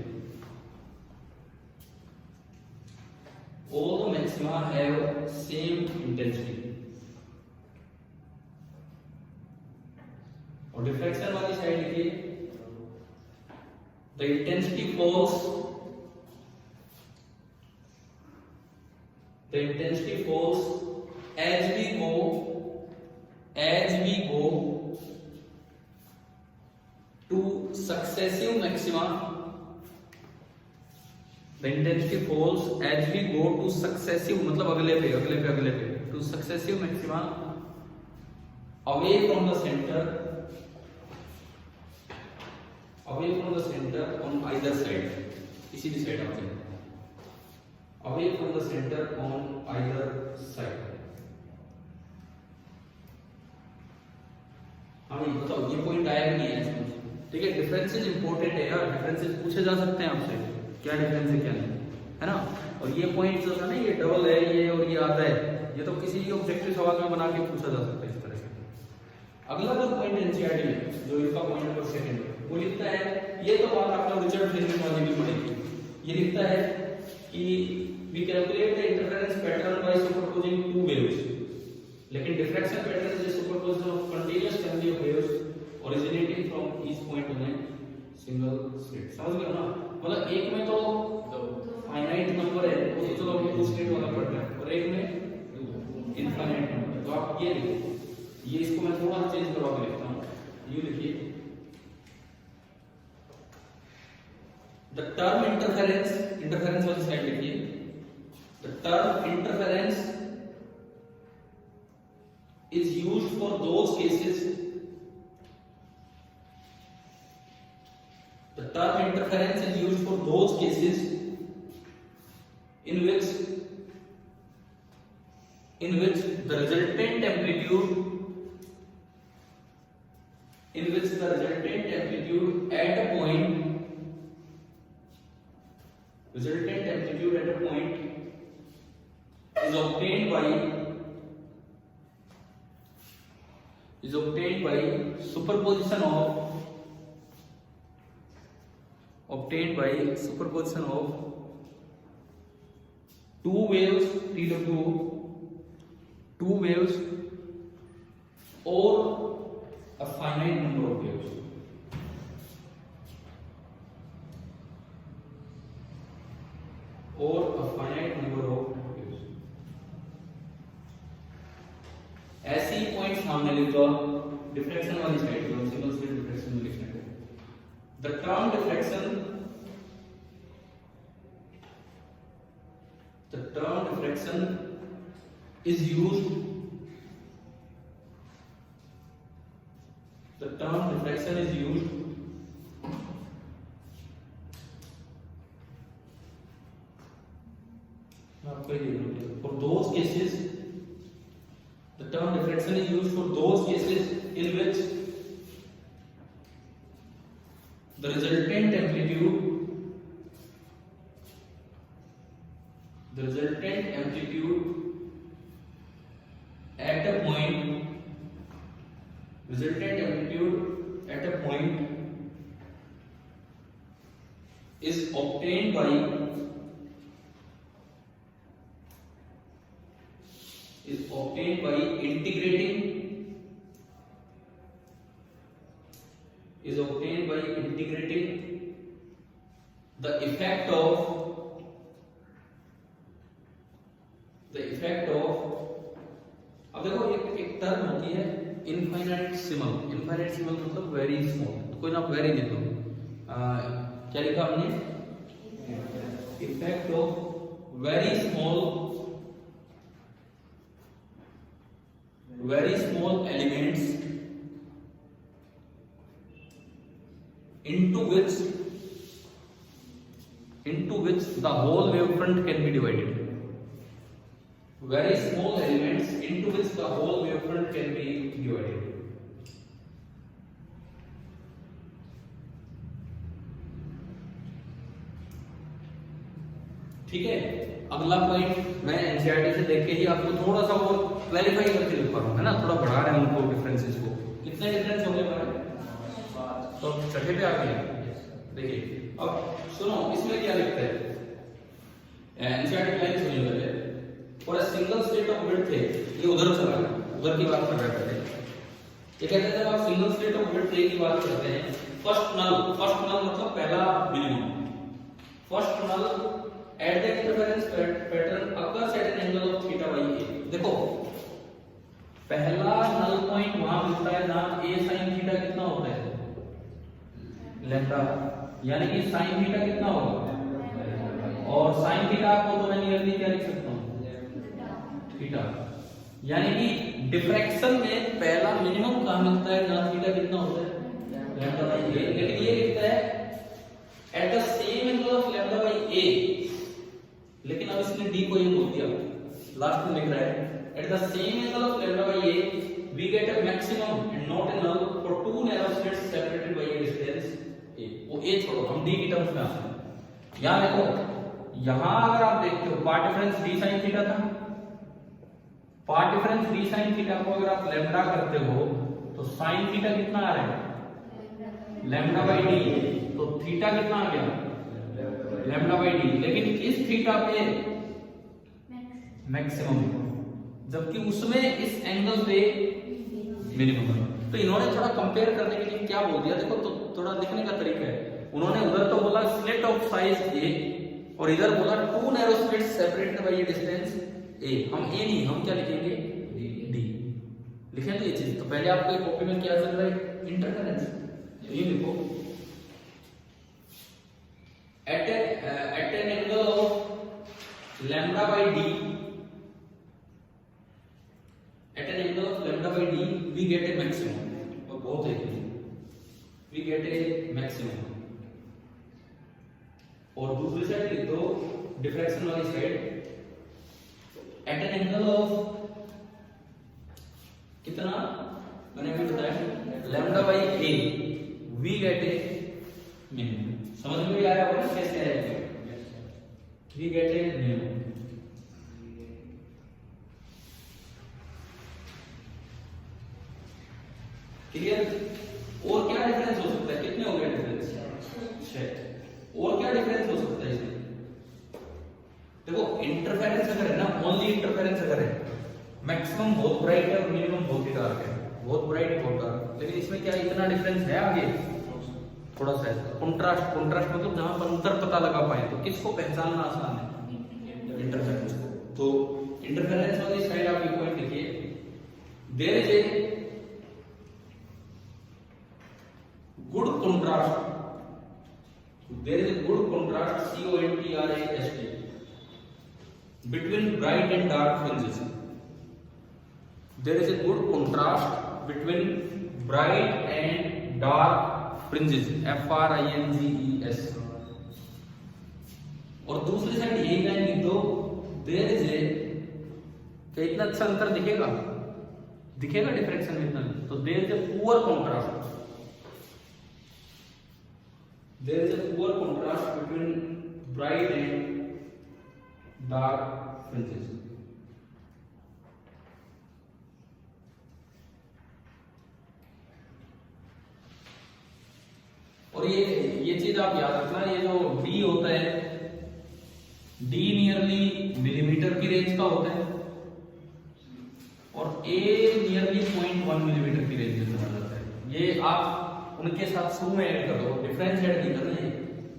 All the maxima have same intensity. और डिफ्रैक्शन वाली साइड लिखिए, the intensity falls as we go to successive maxima. The intensity falls as we go to successive, मतलब अगले पे to successive maxima away from the center on either side. इसी भी side आते हैं, away from the center on either side. हाँ ये बताओ ये पॉइंट आया कि नहीं है इसमें, ठीक है। डिफरेंसेस इंपॉर्टेंट है यार, डिफरेंसेस पूछे जा सकते हैं आपसे, क्या डिफरेंस है क्या नहीं, है ना। और ये पॉइंट जो है ना, ये डबल है ये और ये आधा है, ये तो किसी भी ऑब्जेक्टिव सवाल में बना के पूछा जा सकता है इस तरह से। अगला जो पॉइंट एनसीईआरटी में जो इसका पॉइंट नंबर सेकंड वो लिखता है, ये तो बात आपको रिचर्ड फ्रेजर वाली भी पढ़ेगी। ये लिखता है कि we calculate the interference pattern by superposing two waves, लेकिन diffraction pattern is superposition of continuous family of waves originating from each point on a single slit. समझ गए ना, मतलब एक में तो फाइनाइट नंबर है वो तो चलो हमने 2 स्लिट वाला पढ़ रहे हैं, और एक में इनफाइनाइट नंबर। तो आप ये लिखो, ये इसको मैं थोड़ा चेंज करवा के लिखता हूँ, ये लिखिए द टर्म इंटरफेरेंस वाली साइड लिखिए, the term interference is used for those cases, the term interference is used for those cases in which the resultant amplitude at a point is obtained by superposition of two waves two waves or a finite number of waves. ऐसे ही point सामने लिख दो diffraction वाली side पे, single slit diffraction में लिखने को। The term diffraction is used आपको ये for those cases the term diffraction is used for those cases in which the resultant amplitude at a point is obtained by integrating the effect of अब देखो एक term होती है infinitesimal मतलब very small, तो कोई ना वेरी लिख लो। क्या लिखा हमने? Effect of very small elements into which the whole wavefront can be divided. Very small elements into which the whole wavefront can be divided. ठीक है, अगला पॉइंट मैं एनसीईआरटी से देख के ही आपको थोड़ा सा वो क्लैरिफाई करके लिख पा रहा हूं, है ना, थोड़ा बढ़ा रहे हैं उनको डिफरेंसेस को। कितने डिफरेंस हो गए हमारे? तो छठे पे आ गए। देखिए अब सुनो, इसमें क्या लिखते हैं एनसीईआरटी लाइन सुनिए पहले। For a single state of width है, ये उधर चला गया, उधर की बात कर रहे थे। ये कहते हैं जब आप सिंगल स्टेट ऑफ विड्थ की बात करते हैं, फर्स्ट नल मतलब पहला minimum, first null at the interference pattern occurs at an angle of theta by a. देखो पहला नल पॉइंट वहां मिलता है जहां a sin थीटा कितना होता है? लैम्डा, यानी कि sin थीटा कितना होगा? और sin थीटा को तो मैं नियरली क्या लिख सकता हूं? थीटा। यानी कि डिफ्रैक्शन में पहला मिनिमम कहां मिलता है जहां थीटा कितना होता है? Lambda by a। लेकिन ये लिखता है at the same angle of lambda by a, लेकिन अब इसने d को ये बोल दिया, लास्ट में लिख रहा है at the same angle of lambda by a we get a maximum and not a null for two narrow slits separated by a distance a। वो a छोड़ो, हम d की टर्म्स में आते हैं। यहां देखो, यहां अगर आप देखते हो path difference d sin theta था, path difference d sin theta को अगर आप लैम्डा करते हो तो sin थीटा कितना आ रहा है? Lambda by d। तो थीटा कितना आ गया? Lambda by d। लेकिन इस थीटा पे मैक्सिमम, जबकि उसमें इस एंगल पे मिनिमम है। तो इन्होंने थोड़ा कंपेयर करने के लिए क्या बोल दिया, देखो तो थोड़ा लिखने का तरीका है। उन्होंने उधर तो बोला स्लिट ऑफ साइज a और इधर बोला two narrow slits separated by a distance a। हम a नहीं, हम क्या लिखेंगे? d लिखें तो ये चीज। तो पहले आपको कॉपी में क्या चल रहा है? इंटरफेरेंस। ये लिखो at an angle of lambda by d, at an angle of lambda by d we get a maximum, और बहुत है we get a maximum। और दूसरी साइड लिख दो डिफ्रैक्शन वाली side, at an angle of कितना मैंने अभी बताया lambda by a we get a minimum। समझ में भी आया होगा कैसे आएगा? we get a minimum। Clear? और क्या डिफरेंस हो सकता है? कितने हो गए डिफरेंस? 6। और क्या डिफरेंस हो सकता है इसमें? देखो इंटरफेरेंस अगर है ना, ओनली इंटरफेरेंस अगर है, मैक्सिमम बहुत ब्राइट है और मिनिमम बहुत ही डार्क है, बहुत ब्राइट बहुत डार्क। लेकिन इसमें क्या इतना डिफरेंस है? आगे थोड़ा सा कंट्रास्ट मतलब जहां पर अंतर पता लगा पाए, तो किसको पहचानना आसान है? इंटरफेरेंस। तो इंटरफेरेंस वाली साइड आप ये पॉइंट लिखिए, there is a good contrast, there is a good contrast contrast between bright and dark fringes. There is a good contrast between bright and dark fringes, FRINGES। और दूसरी side यही line लिख दो, there क्या इतना अच्छा अंतर दिखेगा? दिखेगा डिफ्रैक्शन में इतना? तो there is a poor contrast, there is a poor contrast between bright and dark fringes. और ये चीज आप याद रखना, ये जो डी होता है, डी नियरली मिलीमीटर की रेंज का होता है और ए नियरली 0.1 मिलीमीटर की रेंज में समझ जाता है। ये आप उनके साथ शुरू में ऐड कर दो, डिफरेंस ऐड नहीं करना है,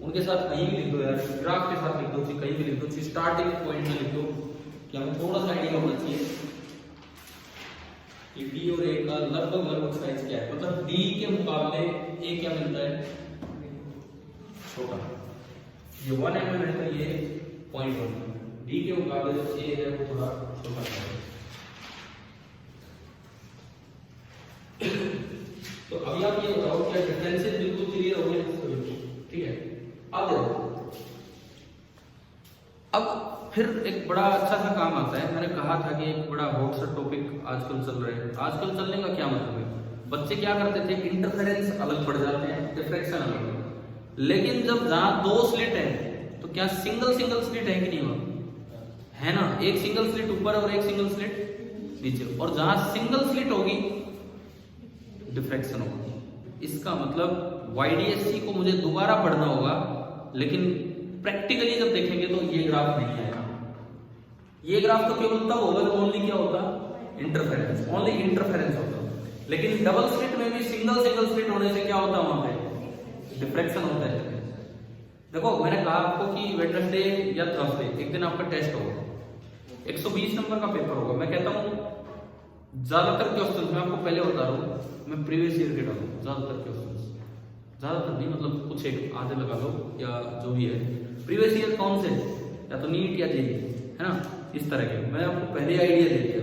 उनके साथ कहीं भी लिख दो यार, ग्राफ के साथ लिख दो, कहीं भी लिख दो, स्टार्टिंग पॉइंट में लिख दो कि हमें थोड़ा सा आइडिया होना चाहिए कि डी और ए का लगभग साइज क्या है। मतलब डी के मुकाबले ए क्या मिलता है? छोटा। ये 1 mm है तो ये 0.1, डी के मुकाबले जो ए है वो थोड़ा छोटा है। तो अभी आप ये बताओ क्या डिफरेंसेस बिल्कुल क्लियर हो गए? ठीक है। अब देखो, अब फिर एक बड़ा अच्छा सा काम आता है। मैंने कहा था कि एक बड़ा हॉट सा टॉपिक आजकल चल रहा है। आजकल चलने का क्या मतलब है? बच्चे क्या करते थे, इंटरफेरेंस अलग पड़ जाते हैं, डिफ्रैक्शन अलग। लेकिन जब जहां दो स्लिट है तो क्या सिंगल स्लिट है कि नहीं हुआ? है ना, एक सिंगल स्लिट ऊपर और एक सिंगल स्लिट नीचे, और जहां सिंगल स्लिट होगी डिफ्रैक्शन होगी। इसका मतलब YDSC को मुझे दोबारा पढ़ना होगा, लेकिन प्रैक्टिकली जब देखेंगे तो ये ग्राफ नहीं आएगा। ये ग्राफ तो केवल तब होगा जब ओनली क्या होगा? इंटरफेरेंस, ओनली इंटरफेरेंस होगा। लेकिन डबल स्लिट में भी सिंगल स्लिट होने से क्या होता है? वहां पे डिफ्रैक्शन होता है। देखो मैंने कहा आपको कि वेडनेसडे या थर्सडे एक दिन आपका टेस्ट होगा, 120 नंबर का पेपर होगा। मैं कहता हूँ ज्यादातर क्वेश्चन, मैं आपको पहले बता रहा हूँ, मैं प्रीवियस ईयर के डालूँ ज्यादातर क्वेश्चन, ज्यादातर नहीं मतलब कुछ एक आधे लगा लो या जो भी है। प्रीवियस ईयर कौन से? या तो नीट या जेईई, है ना, इस तरह के। मैं आपको पहले आइडिया दे दिया,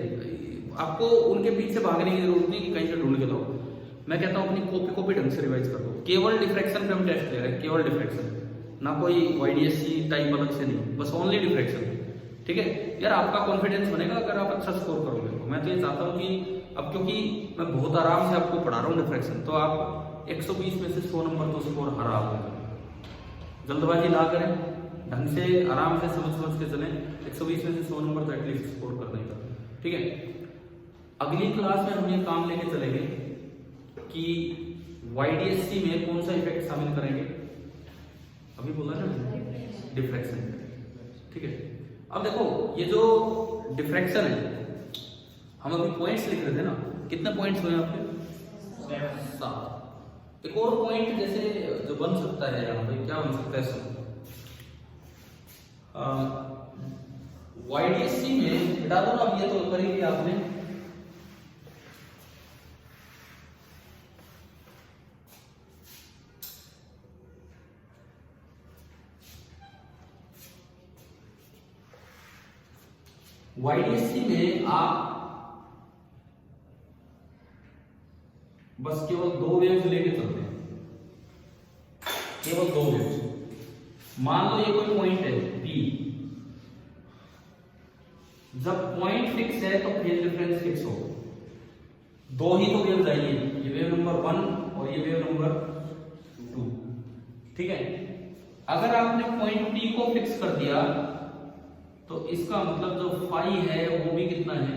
आपको उनके पीछे भागने की जरूरत नहीं कि कहीं से ढूंढ के लाओ। मैं कहता हूँ अपनी कॉपी ढंग से रिवाइज कर दो। केवल डिफ्रैक्शन पे हम टेस्ट ले रहे हैं, केवल डिफ्रैक्शन, ना कोई YDSC टाइप अलग से नहीं, बस ओनली डिफ्रैक्शन। ठीक है यार, आपका कॉन्फिडेंस बनेगा अगर आप अच्छा स्कोर करोगे। मैं तो ये चाहता हूँ कि अब क्योंकि मैं बहुत आराम से आपको पढ़ा रहा हूँ डिफ्रैक्शन, तो आप 120 में से 100 नंबर तो स्कोर हरा होगा। जल्दबाजी ना करें, ढंग से आराम से समझ के चलें। 120 में से 100 नंबर तो एटलीस्ट स्कोर करने का। ठीक है, अगली क्लास में हम ये काम लेके चलेंगे कि YDSC में कौन सा इफेक्ट शामिल करेंगे। अभी बोला ना डिफ्रैक्शन। ठीक है, अब देखो ये जो डिफ्रैक्शन है, हम अभी पॉइंट्स लिख रहे थे ना, कितने पॉइंट्स हुए आपके? 7। एक और पॉइंट जैसे जो बन सकता है यहाँ पे, क्या बन सकता है? YDSC में हटा दो ना, ये तो करेंगे आपने। YDSC में आप बस केवल 2 वेव्स लेके चलते हैं, केवल 2 वेव्स। मान लो ये कोई पॉइंट है P, जब पॉइंट फिक्स है तो फेज डिफरेंस फिक्स हो। 2 ही तो वेव्स आई है, ये वेव नंबर 1 और ये वेव नंबर 2। ठीक है, अगर आपने पॉइंट P को फिक्स कर दिया तो इसका मतलब जो फाई है वो भी कितना है?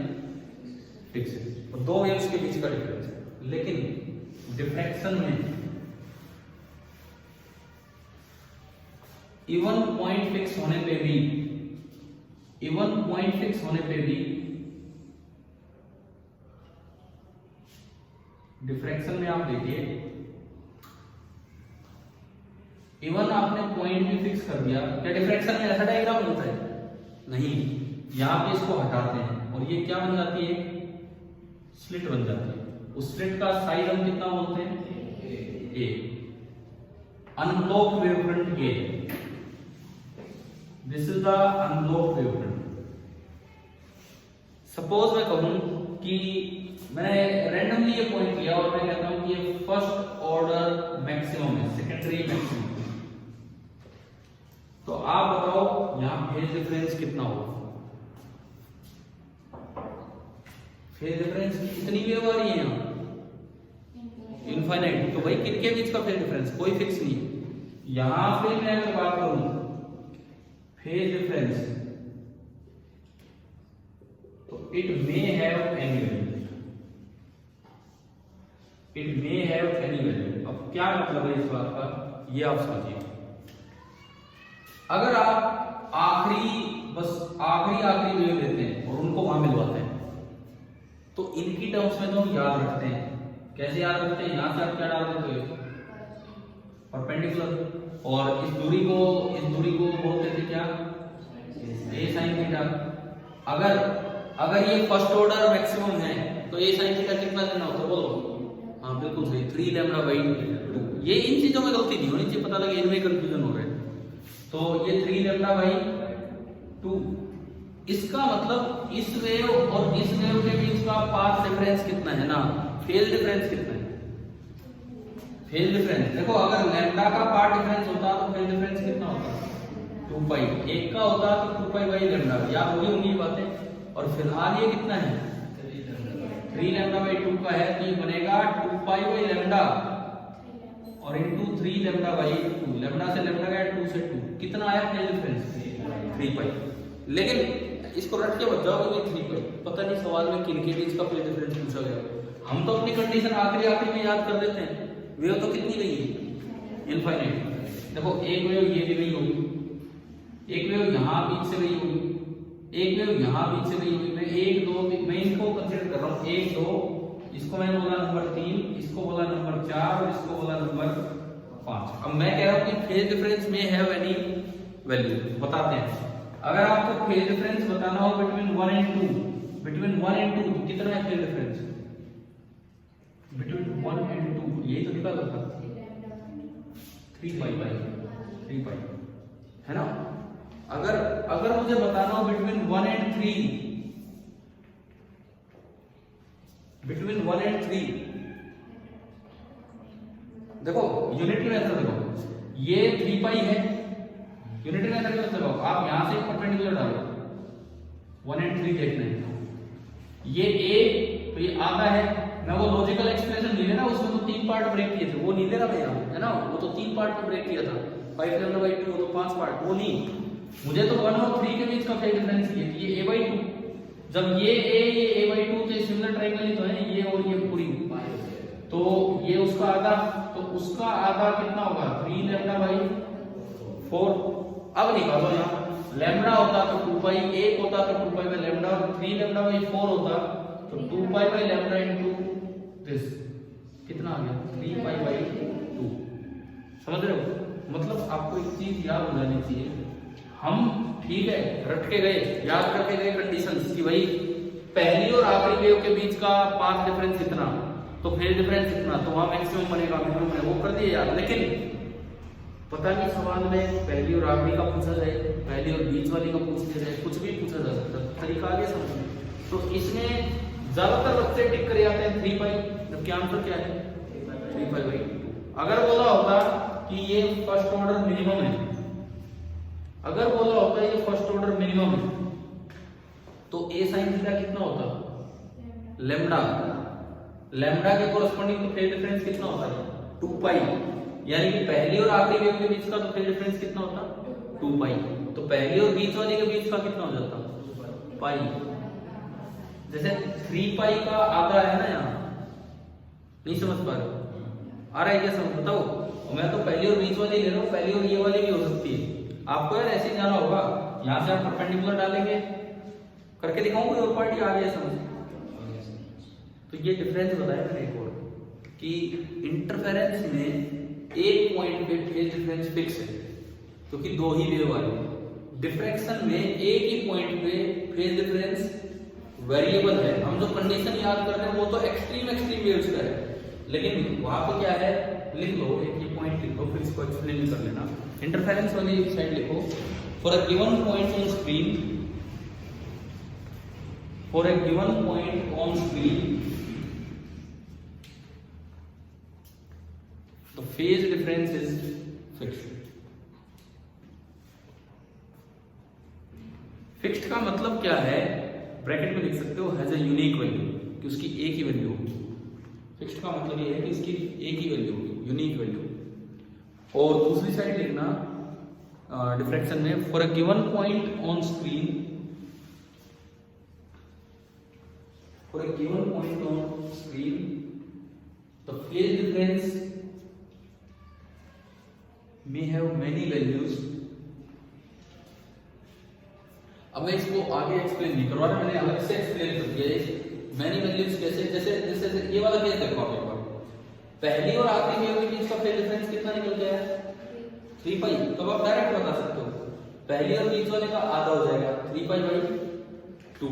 फिक्स है, और 2 वेव्स के बीच का डिफरेंस है। लेकिन डिफ्रैक्शन में इवन पॉइंट फिक्स होने पे भी, डिफ्रैक्शन में आप देखिए, इवन आपने पॉइंट भी फिक्स कर दिया, क्या डिफ्रैक्शन में ऐसा डायग्राम होता है? नहीं, यहां पे इसको हटाते हैं और ये क्या बन जाती है? स्लिट बन जाती है। उस स्लिट का साइज हम कितना बोलते हैं? A। Unblocked wavefront A, this is the unblocked wavefront. Suppose मैं कहूं कि मैंने रैंडमली ये पॉइंट लिया और मैं कहता हूं कि ये फर्स्ट ऑर्डर मैक्सिमम है, सेकेंडरी मैक्सिमम। तो आप बताओ यहां फेज डिफरेंस कितना होगा? फेज डिफरेंस कितनी वेव आ रही है यहाँ, इनफाइनाइट। तो भाई किनके बीच का फेज डिफरेंस, कोई फिक्स नहीं है। यहां पे मैं अगर बात करूं फेज डिफरेंस, तो it may have any value, it may have any value. अब क्या मतलब है इस बात का, ये आप समझिए। अगर आप आखिरी वेव लेते हैं और उनको वहां मिलवाते हैं, तो इनकी टर्म्स में तो हम याद रखते हैं। कैसे याद रखते हैं, यहां से आप क्या डाल देते हो, परपेंडिकुलर, और इस दूरी को बोलते थे क्या, ए साइन थीटा। अगर ये फर्स्ट ऑर्डर मैक्सिमम है तो ए साइन थीटा कितना लेना होता है, बोलो। हाँ बिल्कुल सही, 3 लैम्डा बाई 2। ये इन चीजों में गलती नहीं होनी चाहिए, पता लगे इनमें कंफ्यूजन हो रहा है। तो ये 3 लैम्डा बाई 2, इसका मतलब इस वेव और इस वेव के बीच का पाथ डिफरेंस कितना है ना, फेज डिफरेंस कितना है। फेज डिफरेंस देखो, अगर लैम्डा का पार्ट डिफरेंस होता तो फेज डिफरेंस कितना होता, 2 पाई। एक का होता तो 2 पाई बाई लैम्डा, याद होगी बातें। और फिलहाल ये कितना है, 3 लैम्डा बाई 2 का है, तो ये बनेगा 2 पाई बाई लैम्डा और इनटू 3 लैम्डा बाई 2। लैम्डा से लैम्डा गया, 2 से 2, कितना आया फेज डिफरेंस, 3 पाई। लेकिन इसको रट के बच जाओगे 3 पाई, पता नहीं सवाल में किनके बीच का फेज डिफरेंस पूछा गया। हम तो अपनी कंडीशन आखिरी में याद कर देते हैं। वेव तो कितनी गई है, इनफाइनाइट। देखो एक वेव ये भी गई होगी, एक वेव यहां बीच से गई होगी, एक वेव यहां बीच से गई होगी। मैं 1 2 मैं इनको कंसीडर कर रहा हूं, 1 2, इसको मैंने बोला नंबर 3, इसको बोला नंबर 4 और इसको बोला नंबर 5। अब मैं कह रहा हूं कि फेज डिफरेंस में हैव एनी वैल्यू, बताते हैं। अगर आपको फेज डिफरेंस बताना हो बिटवीन 1 एंड 2, बिटवीन 1 एंड 2 तो कितना है फेज डिफरेंस, बिटवीन 1 एंड 2 यही तो निकाल था 3 पाई बाई 3 पाई, है ना। अगर मुझे बताना हो बिटवीन 1 एंड 3, बिटवीन 1 एंड 3, देखो यूनिटरी मेथड देखो, ये 3 पाई है, यूनिटरी मेथड में देखो आप यहां से परपेंडिकुलर डालो, 1 एंड 3 देखना है। ये a तो ये आधा है, मैं वो लॉजिकल एक्सप्रेशन नहीं लेना, उसमें तो 3 पार्ट ब्रेक किए थे, वो नहीं लेना भैया, है ना। वो तो 3 पार्ट में ब्रेक किया था, 5 लैम्डा बाई 2, वो तो 5 पार्ट, वो नहीं। मुझे तो 1 और 3 के बीच का फेज डिफरेंस ये a बाई 2। जब ये a बाई 2 तो सिमिलर ट्रायंगल ही तो है, ये और ये पूरी, तो ये उसका आधा, तो उसका आधा कितना होगा, 3 लैम्डा बाई 4। अब निकालो यहाँ, लैम्डा होता तो 2 पाई, 1 होता तो 2 पाई बाई लैम्डा, और 3 लैम्डा बाई 4 होता तो 2 pi by lambda into this, कितना आ गया, 3 पाई बाई 2। समझ रहे हो, मतलब आपको एक चीज याद हो जानी चाहिए। हम ठीक है रट के गए, याद करके गए कंडीशंस कि भाई पहली और आखिरी वेव के बीच का पाथ डिफरेंस इतना, तो फेज डिफरेंस इतना, तो वहां मैक्सिमम बनेगा, मिनिमम बनेगा, वो कर दिए याद। लेकिन पता नहीं सवाल में पहली और आखिरी का पूछा जाए, पहली और बीच वाली का पूछ लिया जाए, कुछ भी पूछा जा सकता है, तरीका आगे समझिए। तो इसमें ज्यादातर बच्चे टिक कर आते हैं 3 पाई, जबकि आंसर क्या है 3 पाई बाई 2। अगर बोला होता कि ये फर्स्ट ऑर्डर मिनिमम है, अगर बोला होता ये फर्स्ट ऑर्डर मिनिमम है, तो a sin थीटा कितना होता, लैम्डा, लैम्डा के कोरस्पॉन्डिंग तो फेज डिफरेंस कितना होता है 2 पाई, यानी कि पहली और आखिरी वेव के बीच का तो फेज डिफरेंस कितना होता 2 पाई, तो पहली और बीच वाली के बीच का कितना हो जाता पाई। जैसे 3 पाई का आधा है ना, यहाँ नहीं समझ पा रहे, आ रहा है क्या समझ, बताओ। मैं तो पहली और बीच वाली ले रहा हूँ, पहली और ये वाली भी हो सकती है, आपको यार ऐसे जाना होगा। यहाँ से आप परपेंडिकुलर डालेंगे, करके दिखाऊं कोई और पार्टी आ गया समझ। तो ये डिफरेंस बताया मैंने एक और, कि इंटरफेरेंस में एक पॉइंट पे फेज डिफरेंस फिक्स है, क्योंकि 2 ही वेव आ रही है। डिफ्रैक्शन में एक ही पॉइंट पे फेज डिफरेंस वेरिएबल है। हम जो कंडीशन याद कर रहे हैं वो तो एक्सट्रीम वेव्स का है, लेकिन वहां पे क्या है, लिख लो एक ये पॉइंट लिख लो, फिर इसको एक्सप्लेन कर लेना। इंटरफेरेंस वाली साइड लिखो, for a given point on screen, for a given point on screen, the phase difference is fixed. Fixed का मतलब क्या है, ब्रैकेट में लिख सकते हो, हैज अ यूनिक वैल्यू। कि उसकी एक ही वैल्यू होगी। फिक्स्ड का मतलब ये है कि इसकी एक ही वैल्यू होगी, यूनिक वैल्यू। और दूसरी साइड लिखना डिफ्रैक्शन में, for a given point on screen, for a given point on screen the phase difference may have many values। अब मैं इसको आगे एक्सप्लेन नहीं करवा रहा, मैंने अलग से एक्सप्लेन कर दिया। मैनी वैल्यूज कैसे, जैसे जैसे ये वाला केस देखो आप एक बार, पहली और आखिरी वेव के बीच का फेज डिफरेंस कितना निकल गया है 3 पाई। तो आप डायरेक्ट बता सकते हो, पहली और बीच वाले का आधा हो जाएगा 3 पाई बाई 2।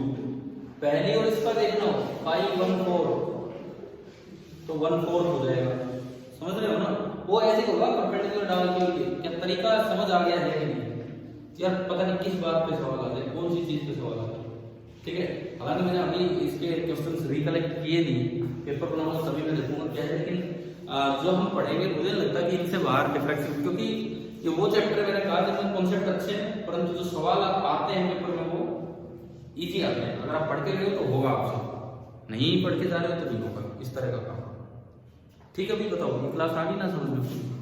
पहली और इसका देखना हो पाई 1/4, तो 1/4 हो जाएगा। समझ रहे हो ना? वो ऐसे होगा परपेंडिकुलर डाल के। क्या तरीका समझ आ गया है कि नहीं? यार पता नहीं किस बात पे सवाल आता है, कौन सी चीज पे सवाल आता है। ठीक है, हालांकि मैंने अभी इसके क्वेश्चंस रिकलेक्ट किए नहीं, पेपर बनाऊंगा तभी मैं देखूंगा क्या है, लेकिन जो हम पढ़ेंगे मुझे लगता है कि इनसे बाहर डिफ्रैक्शन, क्योंकि ये वो चैप्टर मैंने कहा जिसमें कॉन्सेप्ट अच्छे हैं, परंतु जो सवाल आते हैं पेपर में वो इजी आते हैं। अगर आप पढ़ के गए हो तो होगा आपसे, नहीं पढ़ के जा रहे हो तो नहीं होगा, इस तरह का काम। ठीक है, अभी बताओ क्लास आ गई ना समझ में?